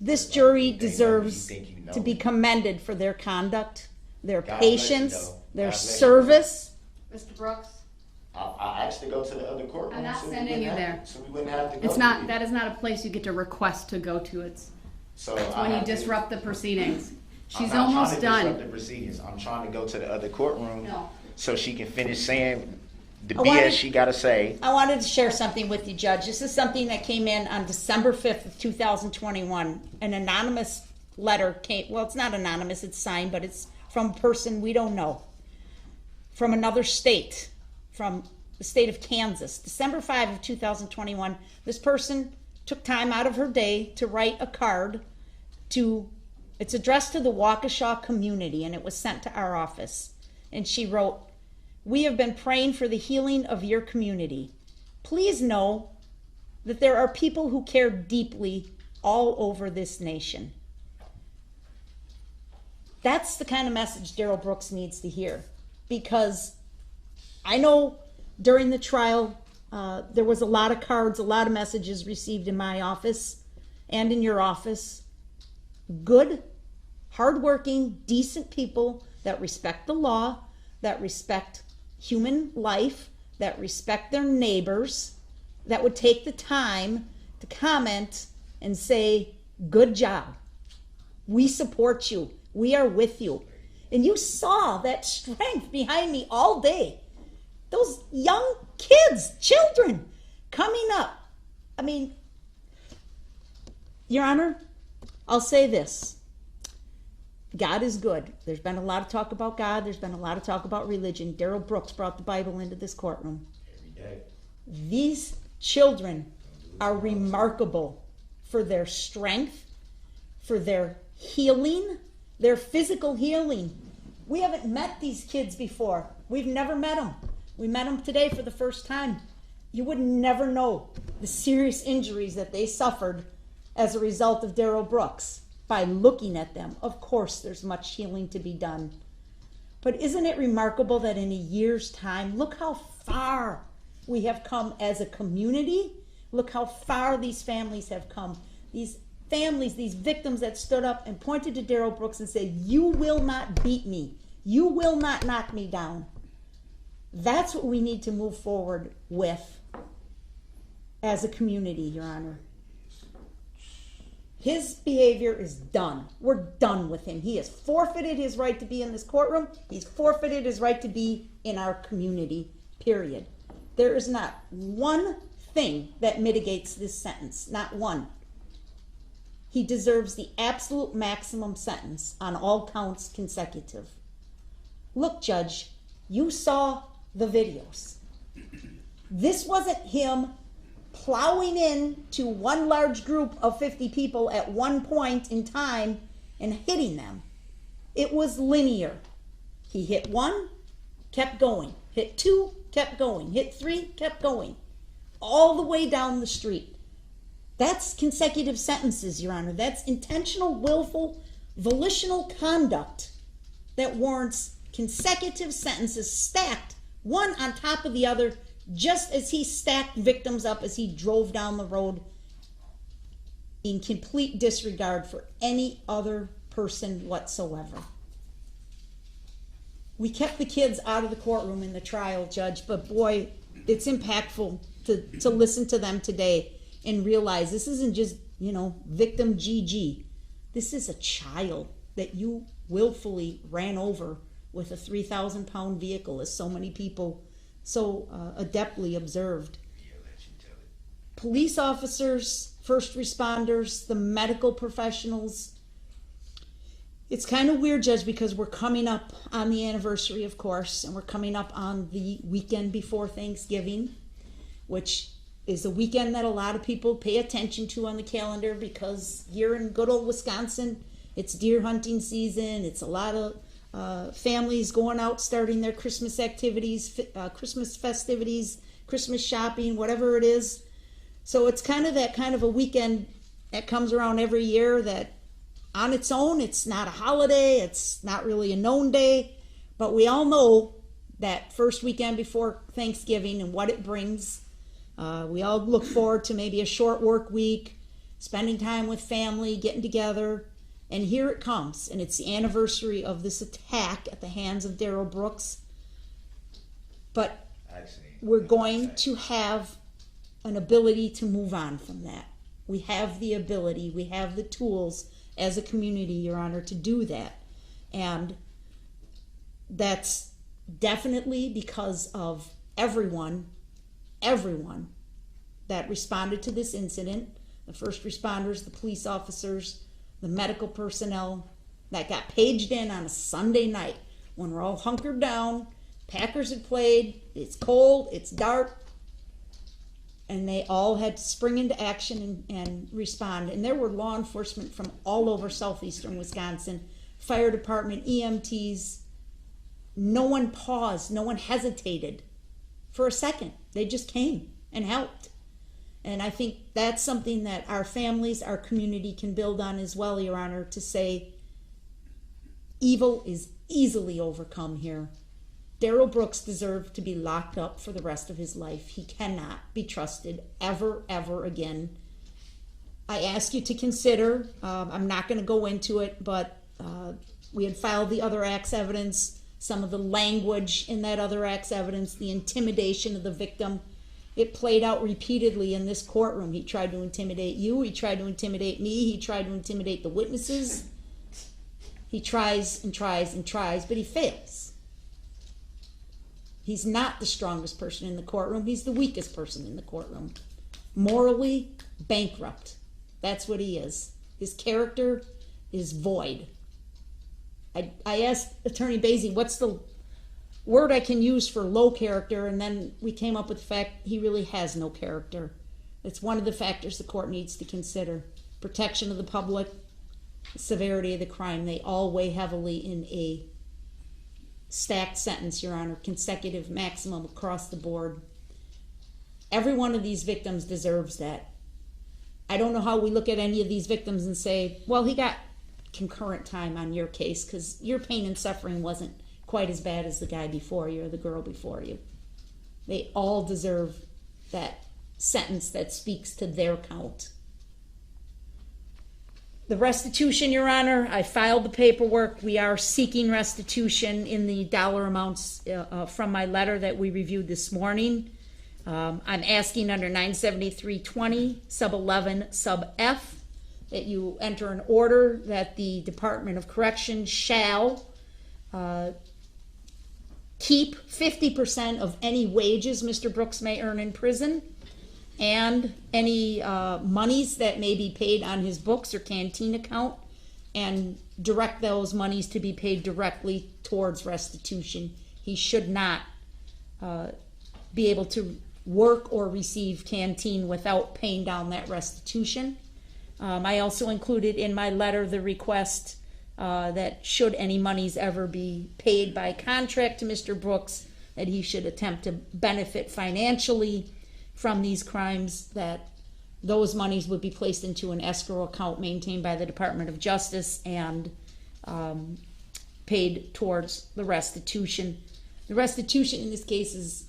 This jury
You think
deserves
you know.
to be commended for their conduct, their
God bless you,
patience,
though.
their
God bless you.
service.
Mr. Brooks,
I asked to go to the other courtroom.
I'm not
so we
sending
wouldn't
you
have-
there.
So we wouldn't have to go.
it's not, that is not a place you get to request to go to. It's
So
when you disrupt the proceedings.
I'm
She's
not trying
almost
to disrupt
done.
the proceedings. I'm trying to go to the other courtroom
No.
so she can finish saying the
I wanted-
BS she got to say.
I wanted to share something with you, Judge. This is something that came in on December 5th of 2021. An anonymous letter came, well, it's not anonymous, it's signed, but it's from a person we don't know, from another state, from the state of Kansas. December 5 of 2021, this person took time out of her day to write a card it's addressed to the Waukesha community, and it was sent to our office. And she wrote, "We have been praying for the healing of your community. Please know that there are people who care deeply all over this nation." That's the kind of message Darrell Brooks needs to hear, because I know during the trial there was a lot of cards, a lot of messages received in my office and in your office. Good, hardworking, decent people that respect the law, that respect human life, that respect their neighbors, that would take the time to comment and say, "Good job. We support you. We are with you." And you saw that strength behind me all day. Those young kids, children, coming up. I mean, Your Honor, I'll say this. God is good. There's been a lot of talk about God. There's been a lot of talk about religion. Darrell Brooks brought the Bible into this courtroom.
Every day.
These children are remarkable for their strength, for their healing, their physical healing. We haven't met these kids before. We've never met them. We met them today for the first time. You would never know the serious injuries that they suffered as a result of Darrell Brooks by looking at them. Of course, there's much healing to be done. But isn't it remarkable that in a year's time, look how far we have come as a community. Look how far these families have come. These families, these victims that stood up and pointed to Darrell Brooks and said, "You will not beat me. You will not knock me down." That's what we need to move forward with as a community, Your Honor. His behavior is done. We're done with him. He has forfeited his right to be in this courtroom. He's forfeited his right to be in our community, period. There is not one thing that mitigates this sentence, not one. He deserves the absolute maximum sentence on all counts consecutive. Look, Judge, you saw the videos. This wasn't him plowing into one large group of 50 people at one point in time and hitting them. It was linear. He hit one, kept going. Hit two, kept going. Hit three, kept going. All the way down the street. That's consecutive sentences, Your Honor. That's intentional, willful, volitional conduct that warrants consecutive sentences stacked one on top of the other, just as he stacked victims up as he drove down the road in complete disregard for any other person whatsoever. We kept the kids out of the courtroom in the trial, Judge, but boy, it's impactful to listen to them today and realize this isn't just, victim GG. This is a child that you willfully ran over with a 3,000-pound vehicle, as so many people so adeptly observed. Police officers, first responders, the medical professionals. It's kind of weird, Judge, because we're coming up on the anniversary, of course, and we're coming up on the weekend before Thanksgiving, which is a weekend that a lot of people pay attention to on the calendar because here in good old Wisconsin, it's deer hunting season. It's a lot of families going out, starting their Christmas activities, Christmas festivities, Christmas shopping, whatever it is. So it's kind of that kind of a weekend that comes around every year that on its own, it's not a holiday, it's not really a known day, but we all know that first weekend before Thanksgiving and what it brings. We all look forward to maybe a short work week, spending time with family, getting together, and here it comes, and it's the anniversary of this attack at the hands of Darrell Brooks. But we're going to have an ability to move on from that. We have the ability, we have the tools as a community, Your Honor, to do that. And that's definitely because of everyone that responded to this incident, the first responders, the police officers, the medical personnel that got paged in on a Sunday night when we're all hunkered down, Packers had played, it's cold, it's dark, and they all had to spring into action and respond. And there were law enforcement from all over southeastern Wisconsin, fire department, EMTs. No one paused, no one hesitated for a second. They just came and helped. And I think that's something that our families, our community can build on as well, Your Honor, to say evil is easily overcome here. Darrell Brooks deserved to be locked up for the rest of his life. He cannot be trusted ever, ever again. I ask you to consider, I'm not going to go into it, but we had filed the other act's evidence, some of the language in that other act's evidence, the intimidation of the victim. It played out repeatedly in this courtroom. He tried to intimidate you. He tried to intimidate me. He tried to intimidate the witnesses. He tries and tries and tries, but he fails. He's not the strongest person in the courtroom. He's the weakest person in the courtroom. Morally bankrupt. That's what he is. His character is void. I asked Attorney Basie, what's the word I can use for low character, and then we came up with the fact he really has no character. It's one of the factors the court needs to consider. Protection of the public, the severity of the crime, they all weigh heavily in a stacked sentence, Your Honor, consecutive maximum across the board. Every one of these victims deserves that. I don't know how we look at any of these victims and say, well, he got concurrent time on your case because your pain and suffering wasn't quite as bad as the guy before you or the girl before you. They all deserve that sentence that speaks to their count. The restitution, Your Honor, I filed the paperwork. We are seeking restitution in the dollar amounts from my letter that we reviewed this morning. I'm asking under 97320 sub 11 sub F that you enter an order that the Department of Corrections shall keep 50% of any wages Mr. Brooks may earn in prison and any monies that may be paid on his books or canteen account, and direct those monies to be paid directly towards restitution. He should not be able to work or receive canteen without paying down that restitution. I also included in my letter the request that should any monies ever be paid by contract to Mr. Brooks, that he should attempt to benefit financially from these crimes, that those monies would be placed into an escrow account maintained by the Department of Justice and paid towards the restitution. The restitution in this case is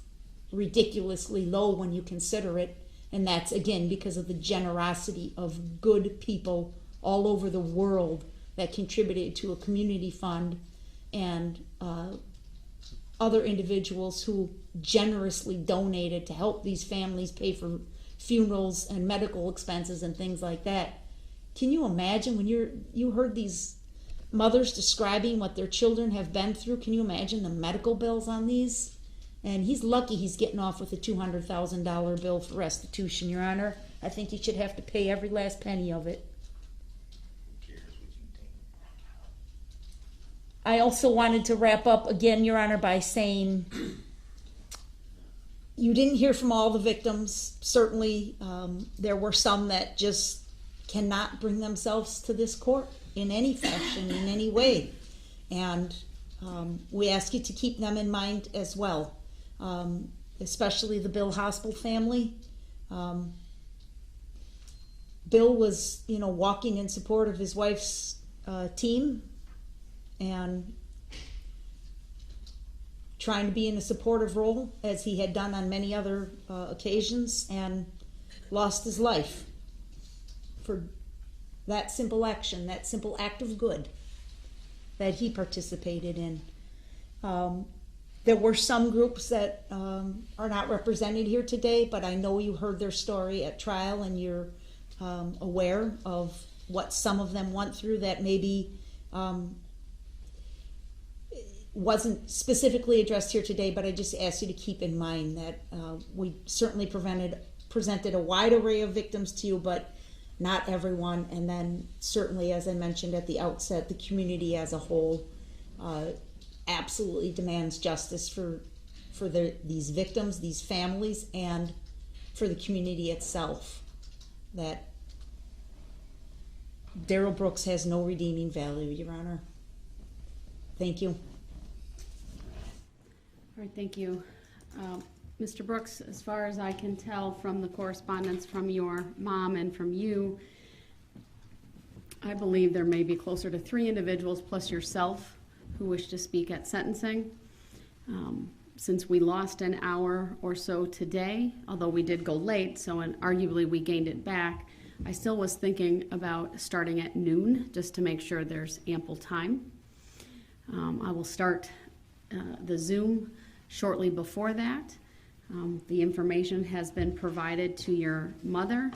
ridiculously low when you consider it, and that's again because of the generosity of good people all over the world that contributed to a community fund and other individuals who generously donated to help these families pay for funerals and medical expenses and things like that. Can you imagine when you heard these mothers describing what their children have been through? Can you imagine the medical bills on these? And he's lucky he's getting off with a $200,000 bill for restitution, Your Honor. I think he should have to pay every last penny of it. I also wanted to wrap up again, Your Honor, by saying you didn't hear from all the victims. Certainly, there were some that just cannot bring themselves to this court in any fashion, in any way. And we ask you to keep them in mind as well, especially the Bill Hospital family. Bill was, walking in support of his wife's team and trying to be in a supportive role as he had done on many other occasions, and lost his life for that simple action, that simple act of good that he participated in. There were some groups that are not represented here today, but I know you heard their story at trial, and you're aware of what some of them went through that maybe wasn't specifically addressed here today, but I just ask you to keep in mind that we certainly presented a wide array of victims to you, but not everyone. And then certainly, as I mentioned at the outset, the community as a whole absolutely demands justice for these victims, these families, and for the community itself. That Darrell Brooks has no redeeming value, Your Honor. Thank you.
All right, thank you. Mr. Brooks, as far as I can tell from the correspondence from your mom and from you, I believe there may be closer to 3 individuals plus yourself who wish to speak at sentencing. Since we lost an hour or so today, although we did go late, so arguably we gained it back, I still was thinking about starting at noon just to make sure there's ample time. I will start the Zoom shortly before that. The information has been provided to your mother,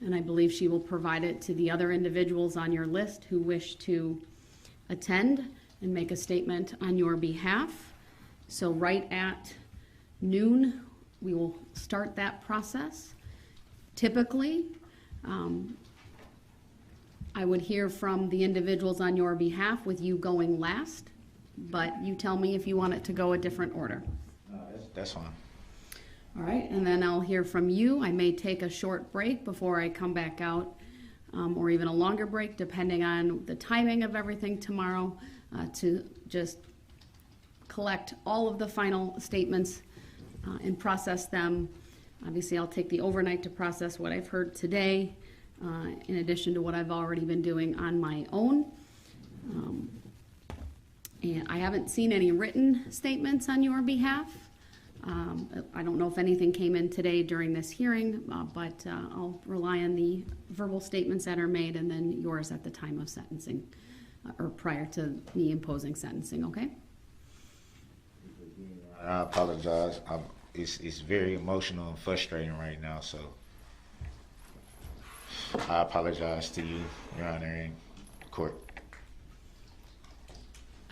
and I believe she will provide it to the other individuals on your list who wish to attend and make a statement on your behalf. So right at noon, we will start that process. Typically, I would hear from the individuals on your behalf with you going last, but you tell me if you want it to go a different order.
That's fine.
All right, and then I'll hear from you. I may take a short break before I come back out, or even a longer break, depending on the timing of everything tomorrow, to just collect all of the final statements and process them. Obviously, I'll take the overnight to process what I've heard today, in addition to what I've already been doing on my own. And I haven't seen any written statements on your behalf. I don't know if anything came in today during this hearing, but I'll rely on the verbal statements that are made and then yours at the time of sentencing, or prior to me imposing sentencing, okay?
I apologize. It's very emotional and frustrating right now, so I apologize to you, Your Honor, in court.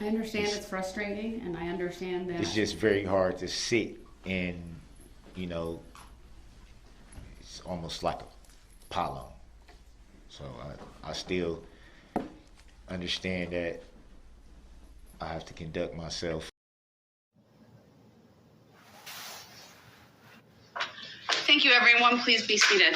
I understand it's frustrating, and I understand that
It's just very hard to sit and, it's almost like a pile-on. So I still understand that I have to conduct myself.
Thank you, everyone. Please be seated.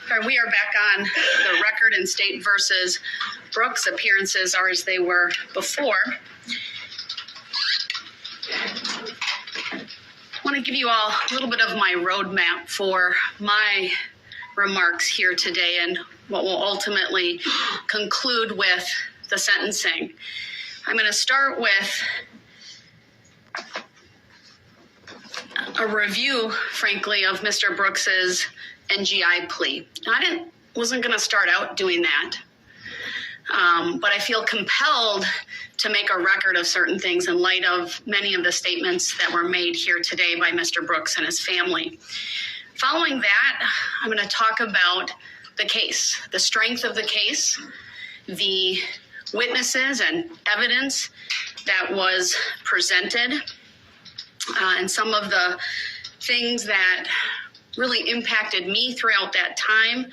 All right, we are back on the record in State versus Brooks. Appearances are as they were before. I want to give you all a little bit of my roadmap for my remarks here today and what will ultimately conclude with the sentencing. I'm going to start with a review, frankly, of Mr. Brooks's NGI plea. Now, I didn't wasn't going to start out doing that. But I feel compelled to make a record of certain things in light of many of the statements that were made here today by Mr. Brooks and his family. Following that, I'm going to talk about the case, the strength of the case, the witnesses and evidence that was presented, and some of the things that really impacted me throughout that time,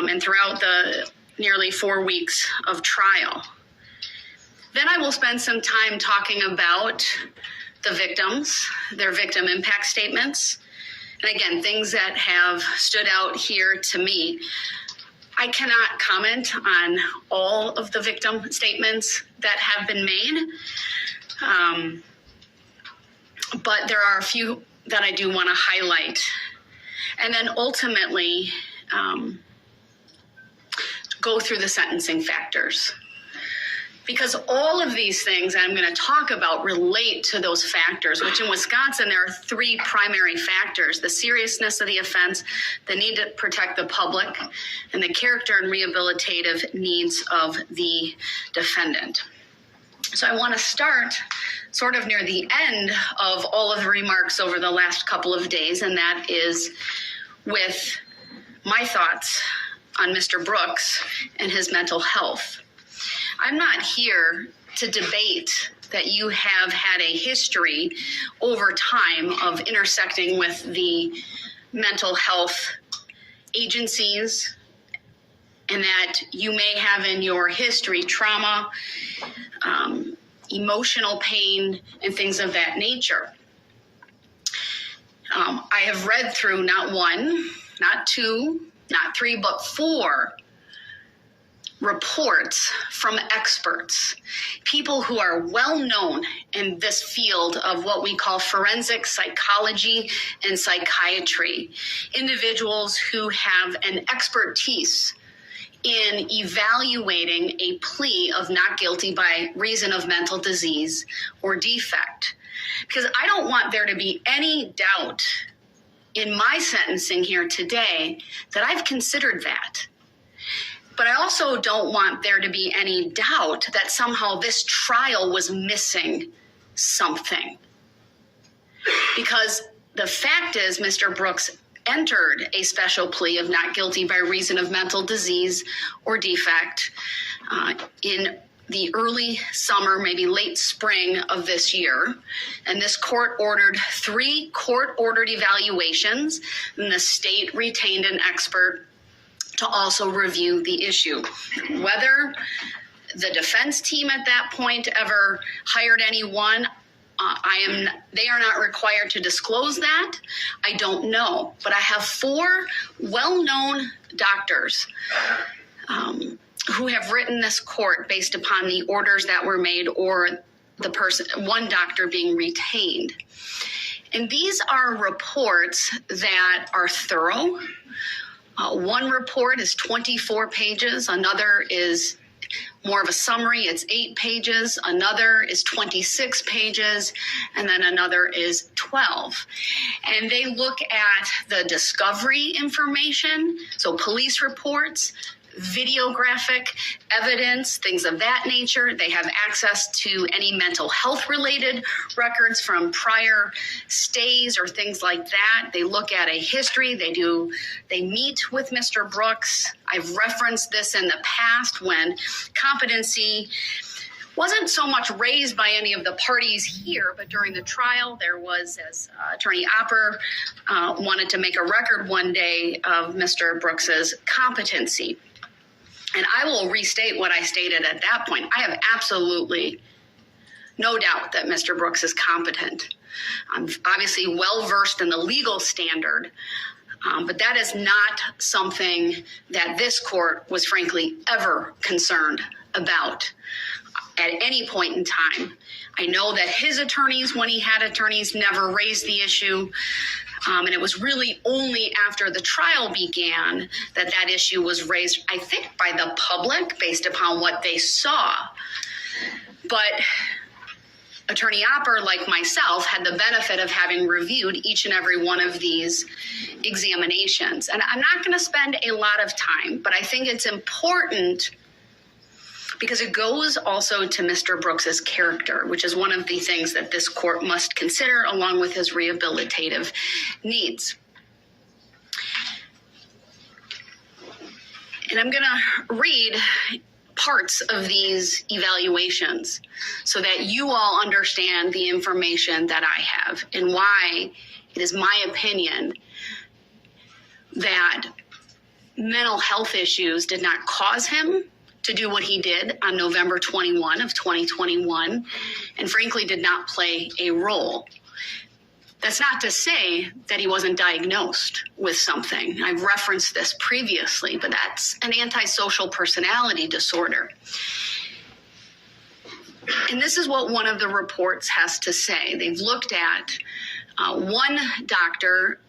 and throughout the nearly 4 weeks of trial. Then I will spend some time talking about the victims, their victim impact statements, and again, things that have stood out here to me. I cannot comment on all of the victim statements that have been made, but there are a few that I do want to highlight. And then ultimately, go through the sentencing factors. Because all of these things I'm going to talk about relate to those factors, which in Wisconsin, there are 3 primary factors: the seriousness of the offense, the need to protect the public, and the character and rehabilitative needs of the defendant. So I want to start sort of near the end of all of the remarks over the last couple of days, and that is with my thoughts on Mr. Brooks and his mental health. I'm not here to debate that you have had a history over time of intersecting with the mental health agencies, and that you may have in your history trauma, emotional pain, and things of that nature. I have read through not 1, not 2, not 3, but 4 reports from experts, people who are well known in this field of what we call forensic psychology and psychiatry, individuals who have an expertise in evaluating a plea of not guilty by reason of mental disease or defect. Because I don't want there to be any doubt in my sentencing here today that I've considered that. But I also don't want there to be any doubt that somehow this trial was missing something. Because the fact is, Mr. Brooks entered a special plea of not guilty by reason of mental disease or defect in the early summer, maybe late spring of this year. And this court ordered 3 court-ordered evaluations, and the state retained an expert to also review the issue. Whether the defense team at that point ever hired anyone, they are not required to disclose that. I don't know, but I have 4 well-known doctors who have written this court based upon the orders that were made, or one doctor being retained. And these are reports that are thorough. One report is 24 pages. Another is more of a summary. It's 8 pages. Another is 26 pages. And then another is 12. And they look at the discovery information, so police reports, videographic evidence, things of that nature. They have access to any mental health related records from prior stays or things like that. They look at a history. They meet with Mr. Brooks. I've referenced this in the past when competency wasn't so much raised by any of the parties here, but during the trial, there was, as Attorney Opper wanted to make a record one day of Mr. Brooks's competency. And I will restate what I stated at that point. I have absolutely no doubt that Mr. Brooks is competent. I'm obviously well-versed in the legal standard, but that is not something that this court was frankly ever concerned about at any point in time. I know that his attorneys, when he had attorneys, never raised the issue. And it was really only after the trial began that that issue was raised, I think, by the public based upon what they saw. But
Attorney Opper, like myself, had the benefit of having reviewed each and every one of these examinations. And I'm not going to spend a lot of time, but I think it's important because it goes also to Mr. Brooks's character, which is one of the things that this court must consider along with his rehabilitative needs. And I'm going to read parts of these evaluations so that you all understand the information that I have and why it is my opinion that mental health issues did not cause him to do what he did on November 21 of 2021, and frankly did not play a role. That's not to say that he wasn't diagnosed with something. I've referenced this previously, but that's an antisocial personality disorder. And this is what one of the reports has to say. They've looked at one doctor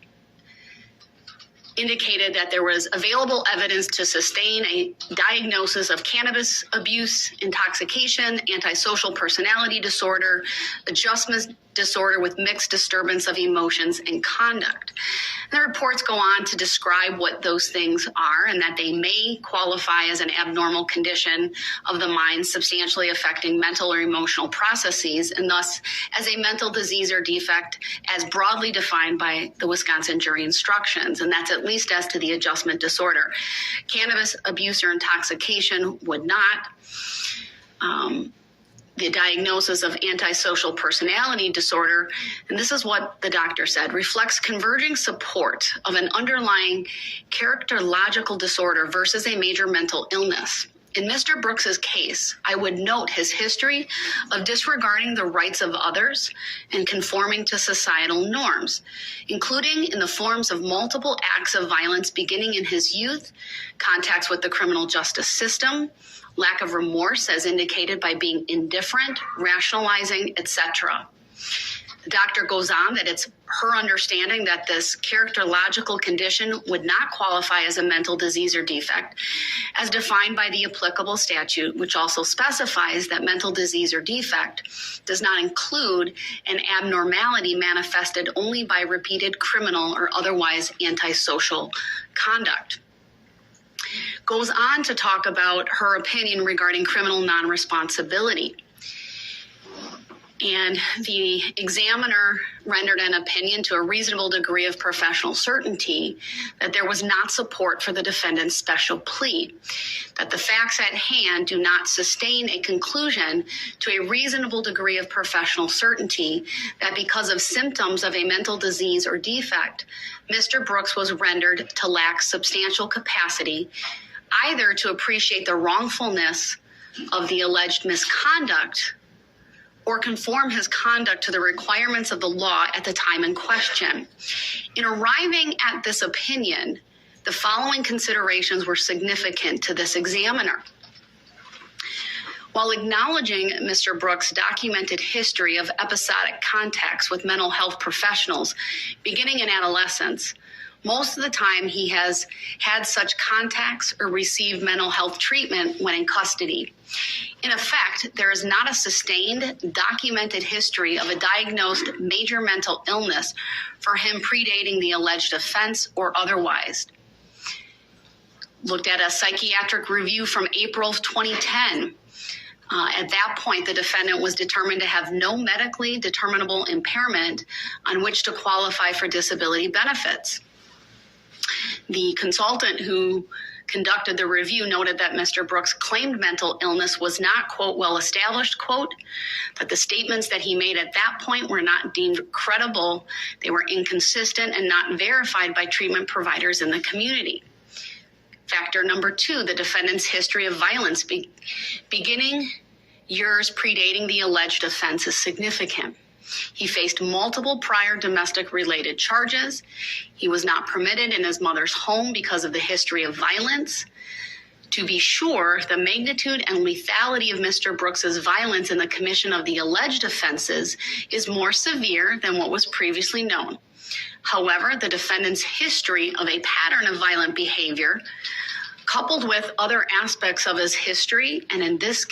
indicated that there was available evidence to sustain a diagnosis of cannabis abuse, intoxication, antisocial personality disorder, adjustment disorder with mixed disturbance of emotions and conduct. And the reports go on to describe what those things are and that they may qualify as an abnormal condition of the mind substantially affecting mental or emotional processes, and thus as a mental disease or defect as broadly defined by the Wisconsin jury instructions, and that's at least as to the adjustment disorder. Cannabis abuse or intoxication would not. The diagnosis of antisocial personality disorder, and this is what the doctor said, reflects converging support of an underlying characterological disorder versus a major mental illness. In Mr. Brooks's case, I would note his history of disregarding the rights of others and conforming to societal norms, including in the forms of multiple acts of violence beginning in his youth, contacts with the criminal justice system, lack of remorse as indicated by being indifferent, rationalizing, etc. The doctor goes on that it's her understanding that this characterological condition would not qualify as a mental disease or defect as defined by the applicable statute, which also specifies that mental disease or defect does not include an abnormality manifested only by repeated criminal or otherwise antisocial conduct. Goes on to talk about her opinion regarding criminal non-responsibility. And the examiner rendered an opinion to a reasonable degree of professional certainty that there was not support for the defendant's special plea, that the facts at hand do not sustain a conclusion to a reasonable degree of professional certainty that because of symptoms of a mental disease or defect, Mr. Brooks was rendered to lack substantial capacity either to appreciate the wrongfulness of the alleged misconduct or conform his conduct to the requirements of the law at the time in question. In arriving at this opinion, the following considerations were significant to this examiner. While acknowledging Mr. Brooks' documented history of episodic contacts with mental health professionals beginning in adolescence, most of the time he has had such contacts or received mental health treatment when in custody. In effect, there is not a sustained, documented history of a diagnosed major mental illness for him predating the alleged offense or otherwise. Looked at a psychiatric review from April of 2010. At that point, the defendant was determined to have no medically determinable impairment on which to qualify for disability benefits. The consultant who conducted the review noted that Mr. Brooks' claimed mental illness was not, quote, well established, quote, that the statements that he made at that point were not deemed credible, they were inconsistent and not verified by treatment providers in the community. Factor number 2, the defendant's history of violence beginning years predating the alleged offense is significant. He faced multiple prior domestic-related charges. He was not permitted in his mother's home because of the history of violence. To be sure, the magnitude and lethality of Mr. Brooks's violence in the commission of the alleged offenses is more severe than what was previously known. However, the defendant's history of a pattern of violent behavior, coupled with other aspects of his history, and in this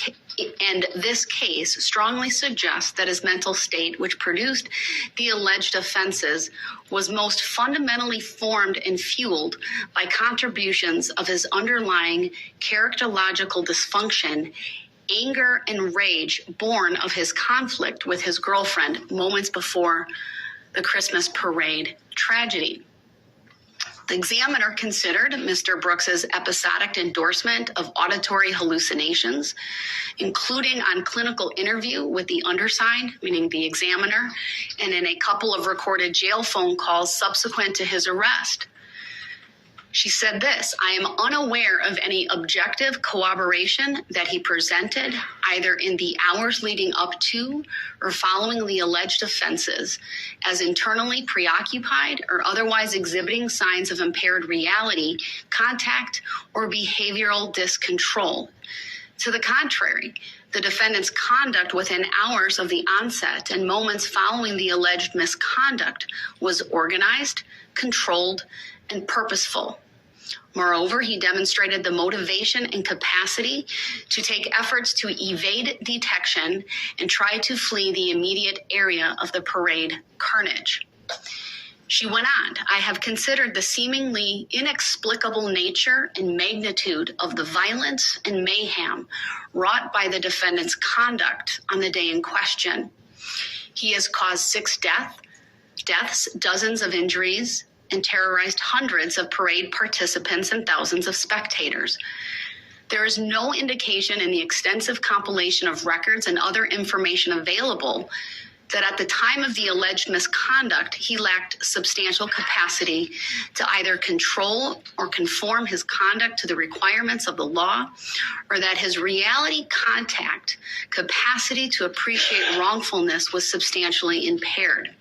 and this case strongly suggests that his mental state, which produced the alleged offenses, was most fundamentally formed and fueled by contributions of his underlying characterological dysfunction, anger, and rage born of his conflict with his girlfriend moments before the Christmas parade tragedy. The examiner considered Mr. Brooks's episodic endorsement of auditory hallucinations, including on clinical interview with the undersigned, meaning the examiner, and in a couple of recorded jail phone calls subsequent to his arrest. She said this: "I am unaware of any objective corroboration that he presented, either in the hours leading up to or following the alleged offenses, as internally preoccupied or otherwise exhibiting signs of impaired reality, contact, or behavioral discontrol. To the contrary, the defendant's conduct within hours of the onset and moments following the alleged misconduct was organized, controlled, and purposeful. Moreover, he demonstrated the motivation and capacity to take efforts to evade detection and try to flee the immediate area of the parade carnage." She went on, "I have considered the seemingly inexplicable nature and magnitude of the violence and mayhem wrought by the defendant's conduct on the day in question. He has caused 6 deaths, dozens of injuries, and terrorized hundreds of parade participants and thousands of spectators. There is no indication in the extensive compilation of records and other information available that at the time of the alleged misconduct, he lacked substantial capacity to either control or conform his conduct to the requirements of the law, or that his reality contact capacity to appreciate wrongfulness was substantially impaired.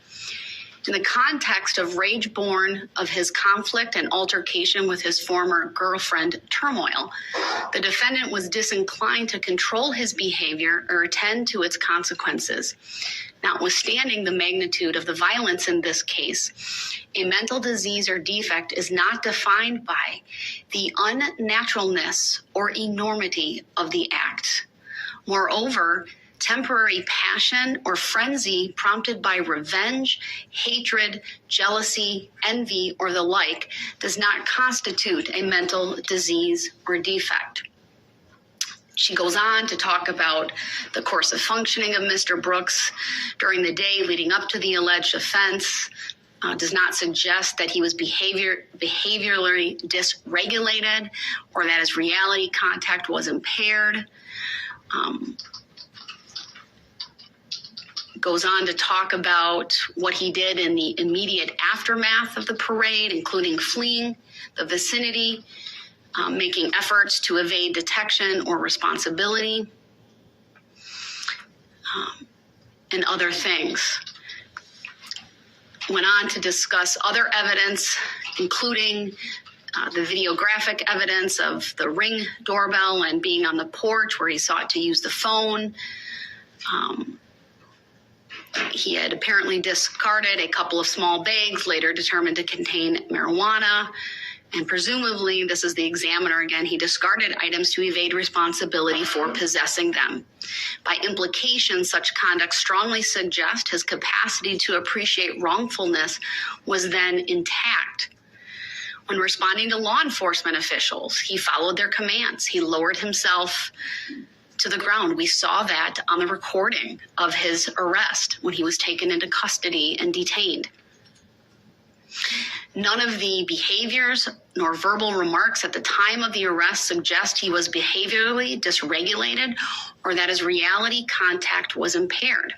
In the context of rage born of his conflict and altercation with his former girlfriend turmoil, the defendant was disinclined to control his behavior or attend to its consequences. Notwithstanding the magnitude of the violence in this case, a mental disease or defect is not defined by the unnaturalness or enormity of the act. Moreover, temporary passion or frenzy prompted by revenge, hatred, jealousy, envy, or the like does not constitute a mental disease or defect." She goes on to talk about the course of functioning of Mr. Brooks during the day leading up to the alleged offense. Does not suggest that he was behaviorally dysregulated or that his reality contact was impaired. Goes on to talk about what he did in the immediate aftermath of the parade, including fleeing the vicinity, making efforts to evade detection or responsibility, and other things. Went on to discuss other evidence, including the videographic evidence of the Ring doorbell and being on the porch where he sought to use the phone. He had apparently discarded a couple of small bags, later determined to contain marijuana. And presumably, this is the examiner again, he discarded items to evade responsibility for possessing them. By implication, such conduct strongly suggests his capacity to appreciate wrongfulness was then intact. When responding to law enforcement officials, he followed their commands. He lowered himself to the ground. We saw that on the recording of his arrest when he was taken into custody and detained. None of the behaviors nor verbal remarks at the time of the arrest suggest he was behaviorally dysregulated or that his reality contact was impaired.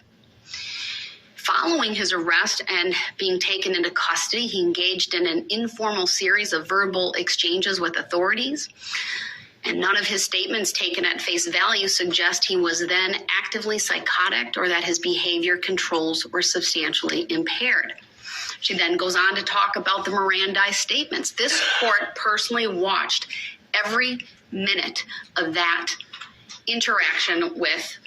Following his arrest and being taken into custody, he engaged in an informal series of verbal exchanges with authorities. And none of his statements taken at face value suggest he was then actively psychotic or that his behavior controls were substantially impaired. She then goes on to talk about the Mirandized statements. This court personally watched every minute of that interaction with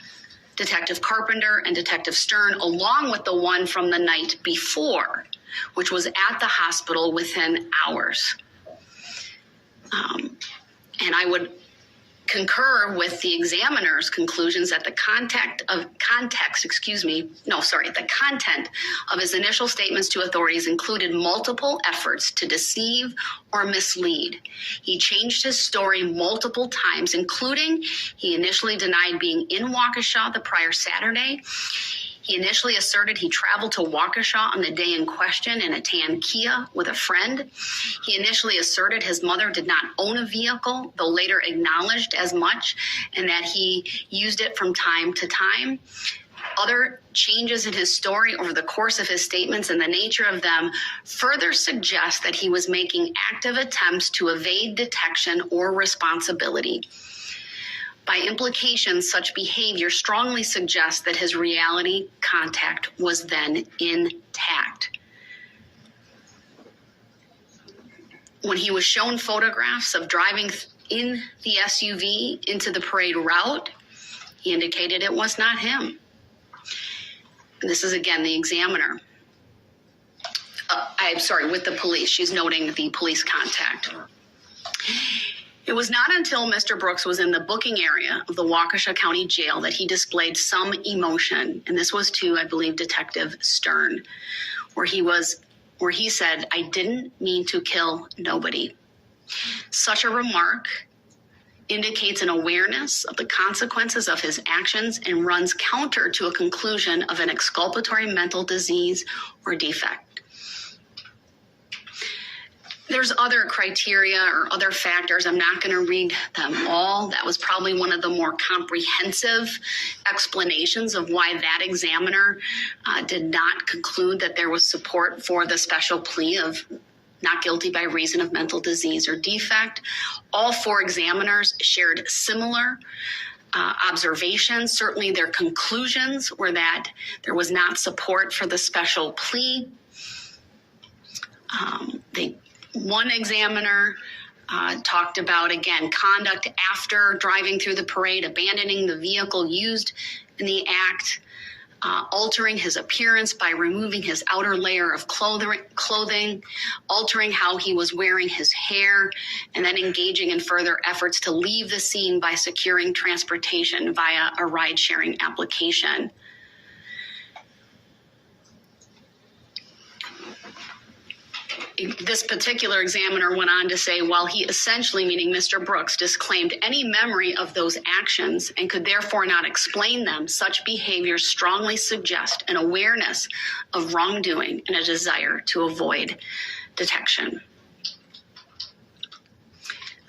Detective Carpenter and Detective Stern, along with the one from the night before, which was at the hospital within hours. And I would concur with the examiner's conclusions that the content of his initial statements to authorities included multiple efforts to deceive or mislead. He changed his story multiple times, including he initially denied being in Waukesha the prior Saturday. He initially asserted he traveled to Waukesha on the day in question in a tan Kia with a friend. He initially asserted his mother did not own a vehicle, though later acknowledged as much, and that he used it from time to time. Other changes in his story over the course of his statements and the nature of them further suggest that he was making active attempts to evade detection or responsibility. By implication, such behavior strongly suggests that his reality contact was then intact. When he was shown photographs of driving in the SUV into the parade route, he indicated it was not him. And this is again the examiner. With the police. She's noting the police contact. It was not until Mr. Brooks was in the booking area of the Waukesha County Jail that he displayed some emotion, and this was to, I believe, Detective Stern, where he said, "I didn't mean to kill nobody." Such a remark indicates an awareness of the consequences of his actions and runs counter to a conclusion of an exculpatory mental disease or defect. There's other criteria or other factors. I'm not going to read them all. That was probably one of the more comprehensive explanations of why that examiner did not conclude that there was support for the special plea of not guilty by reason of mental disease or defect. All four examiners shared similar observations. Certainly their conclusions were that there was not support for the special plea. One examiner talked about, again, conduct after driving through the parade, abandoning the vehicle used in the act, altering his appearance by removing his outer layer of clothing, altering how he was wearing his hair, and then engaging in further efforts to leave the scene by securing transportation via a ride-sharing application. This particular examiner went on to say, while he essentially, meaning Mr. Brooks, disclaimed any memory of those actions and could therefore not explain them, such behaviors strongly suggest an awareness of wrongdoing and a desire to avoid detection.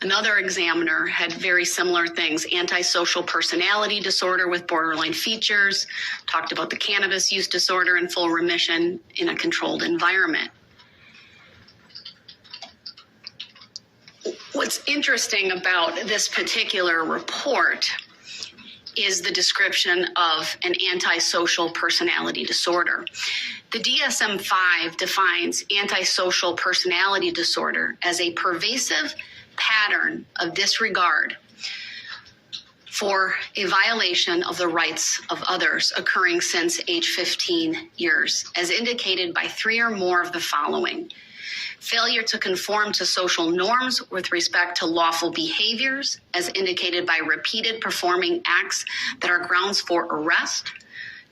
Another examiner had very similar things: antisocial personality disorder with borderline features, talked about the cannabis use disorder and full remission in a controlled environment. What's interesting about this particular report is the description of an antisocial personality disorder. The DSM-5 defines antisocial personality disorder as a pervasive pattern of disregard for a violation of the rights of others occurring since age 15 years, as indicated by three or more of the following: failure to conform to social norms with respect to lawful behaviors, as indicated by repeated performing acts that are grounds for arrest.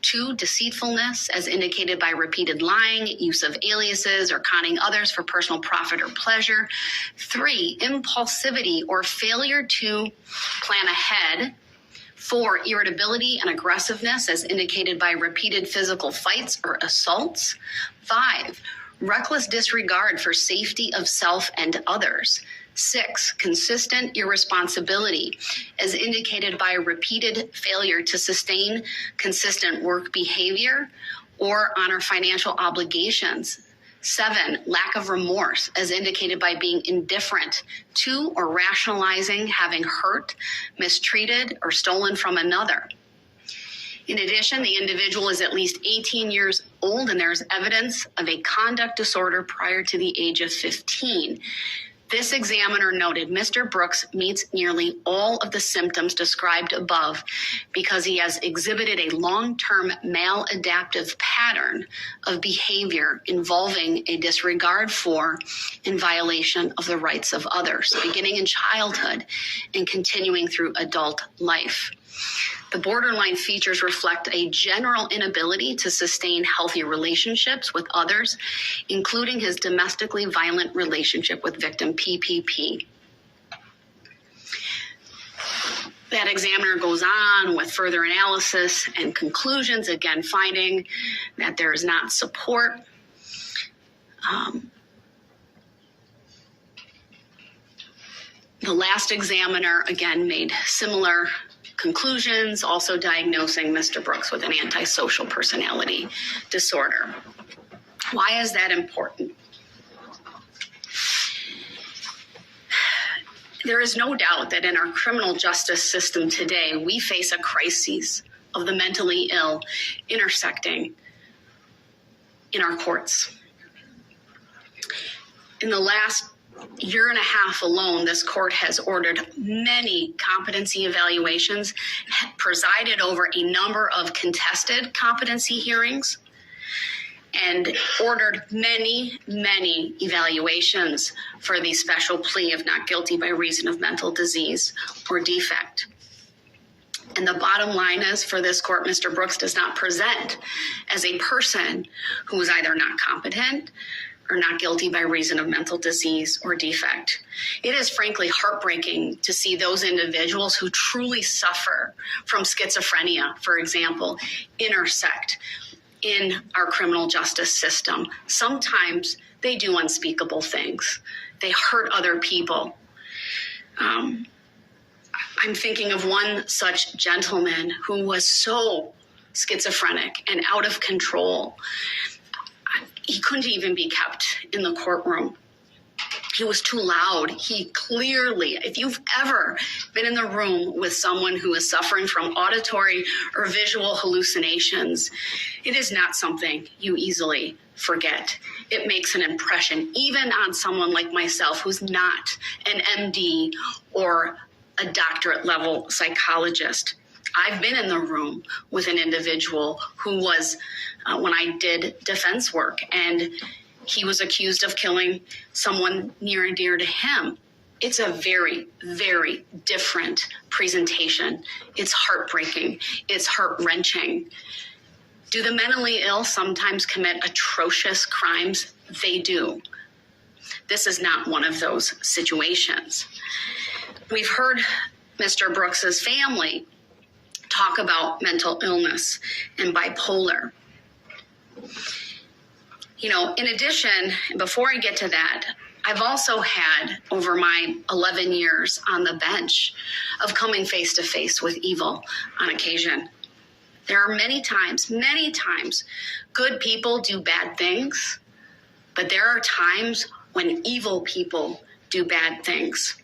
2, deceitfulness, as indicated by repeated lying, use of aliases, or conning others for personal profit or pleasure. 3, impulsivity or failure to plan ahead. 4, irritability and aggressiveness, as indicated by repeated physical fights or assaults. 5, reckless disregard for safety of self and others. 6, consistent irresponsibility, as indicated by repeated failure to sustain consistent work behavior or honor financial obligations. 7, lack of remorse, as indicated by being indifferent to or rationalizing having hurt, mistreated, or stolen from another. In addition, the individual is at least 18 years old and there's evidence of a conduct disorder prior to the age of 15. This examiner noted Mr. Brooks meets nearly all of the symptoms described above because he has exhibited a long-term maladaptive pattern of behavior involving a disregard for and violation of the rights of others, beginning in childhood and continuing through adult life. The borderline features reflect a general inability to sustain healthy relationships with others, including his domestically violent relationship with victim PPP. That examiner goes on with further analysis and conclusions, again finding that there is not support. The last examiner, again, made similar conclusions, also diagnosing Mr. Brooks with an antisocial personality disorder. Why is that important? There is no doubt that in our criminal justice system today, we face a crisis of the mentally ill intersecting in our courts. In the last year and a half alone, this court has ordered many competency evaluations, presided over a number of contested competency hearings, and ordered many, many evaluations for the special plea of not guilty by reason of mental disease or defect. And the bottom line is, for this court, Mr. Brooks does not present as a person who is either not competent or not guilty by reason of mental disease or defect. It is frankly heartbreaking to see those individuals who truly suffer from schizophrenia, for example, intersect in our criminal justice system. Sometimes they do unspeakable things. They hurt other people. I'm thinking of one such gentleman who was so schizophrenic and out of control. He couldn't even be kept in the courtroom. He was too loud. He clearly, if you've ever been in the room with someone who is suffering from auditory or visual hallucinations, it is not something you easily forget. It makes an impression, even on someone like myself who's not an MD or a doctorate level psychologist. I've been in the room with an individual who was, when I did defense work, and he was accused of killing someone near and dear to him. It's a very, very different presentation. It's heartbreaking. It's heart-wrenching. Do the mentally ill sometimes commit atrocious crimes? They do. This is not one of those situations. We've heard Mr. Brooks's family talk about mental illness and bipolar. You know, in addition, before I get to that, I've also had, over my 11 years on the bench, of coming face to face with evil on occasion. There are many times, good people do bad things, but there are times when evil people do bad things.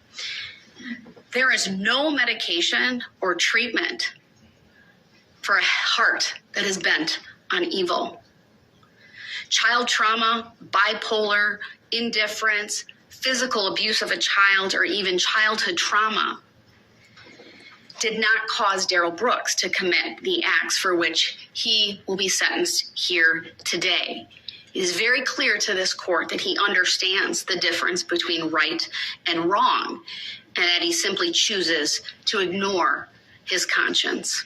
There is no medication or treatment for a heart that is bent on evil. Child trauma, bipolar, indifference, physical abuse of a child, or even childhood trauma did not cause Darrell Brooks to commit the acts for which he will be sentenced here today. It is very clear to this court that he understands the difference between right and wrong, and that he simply chooses to ignore his conscience.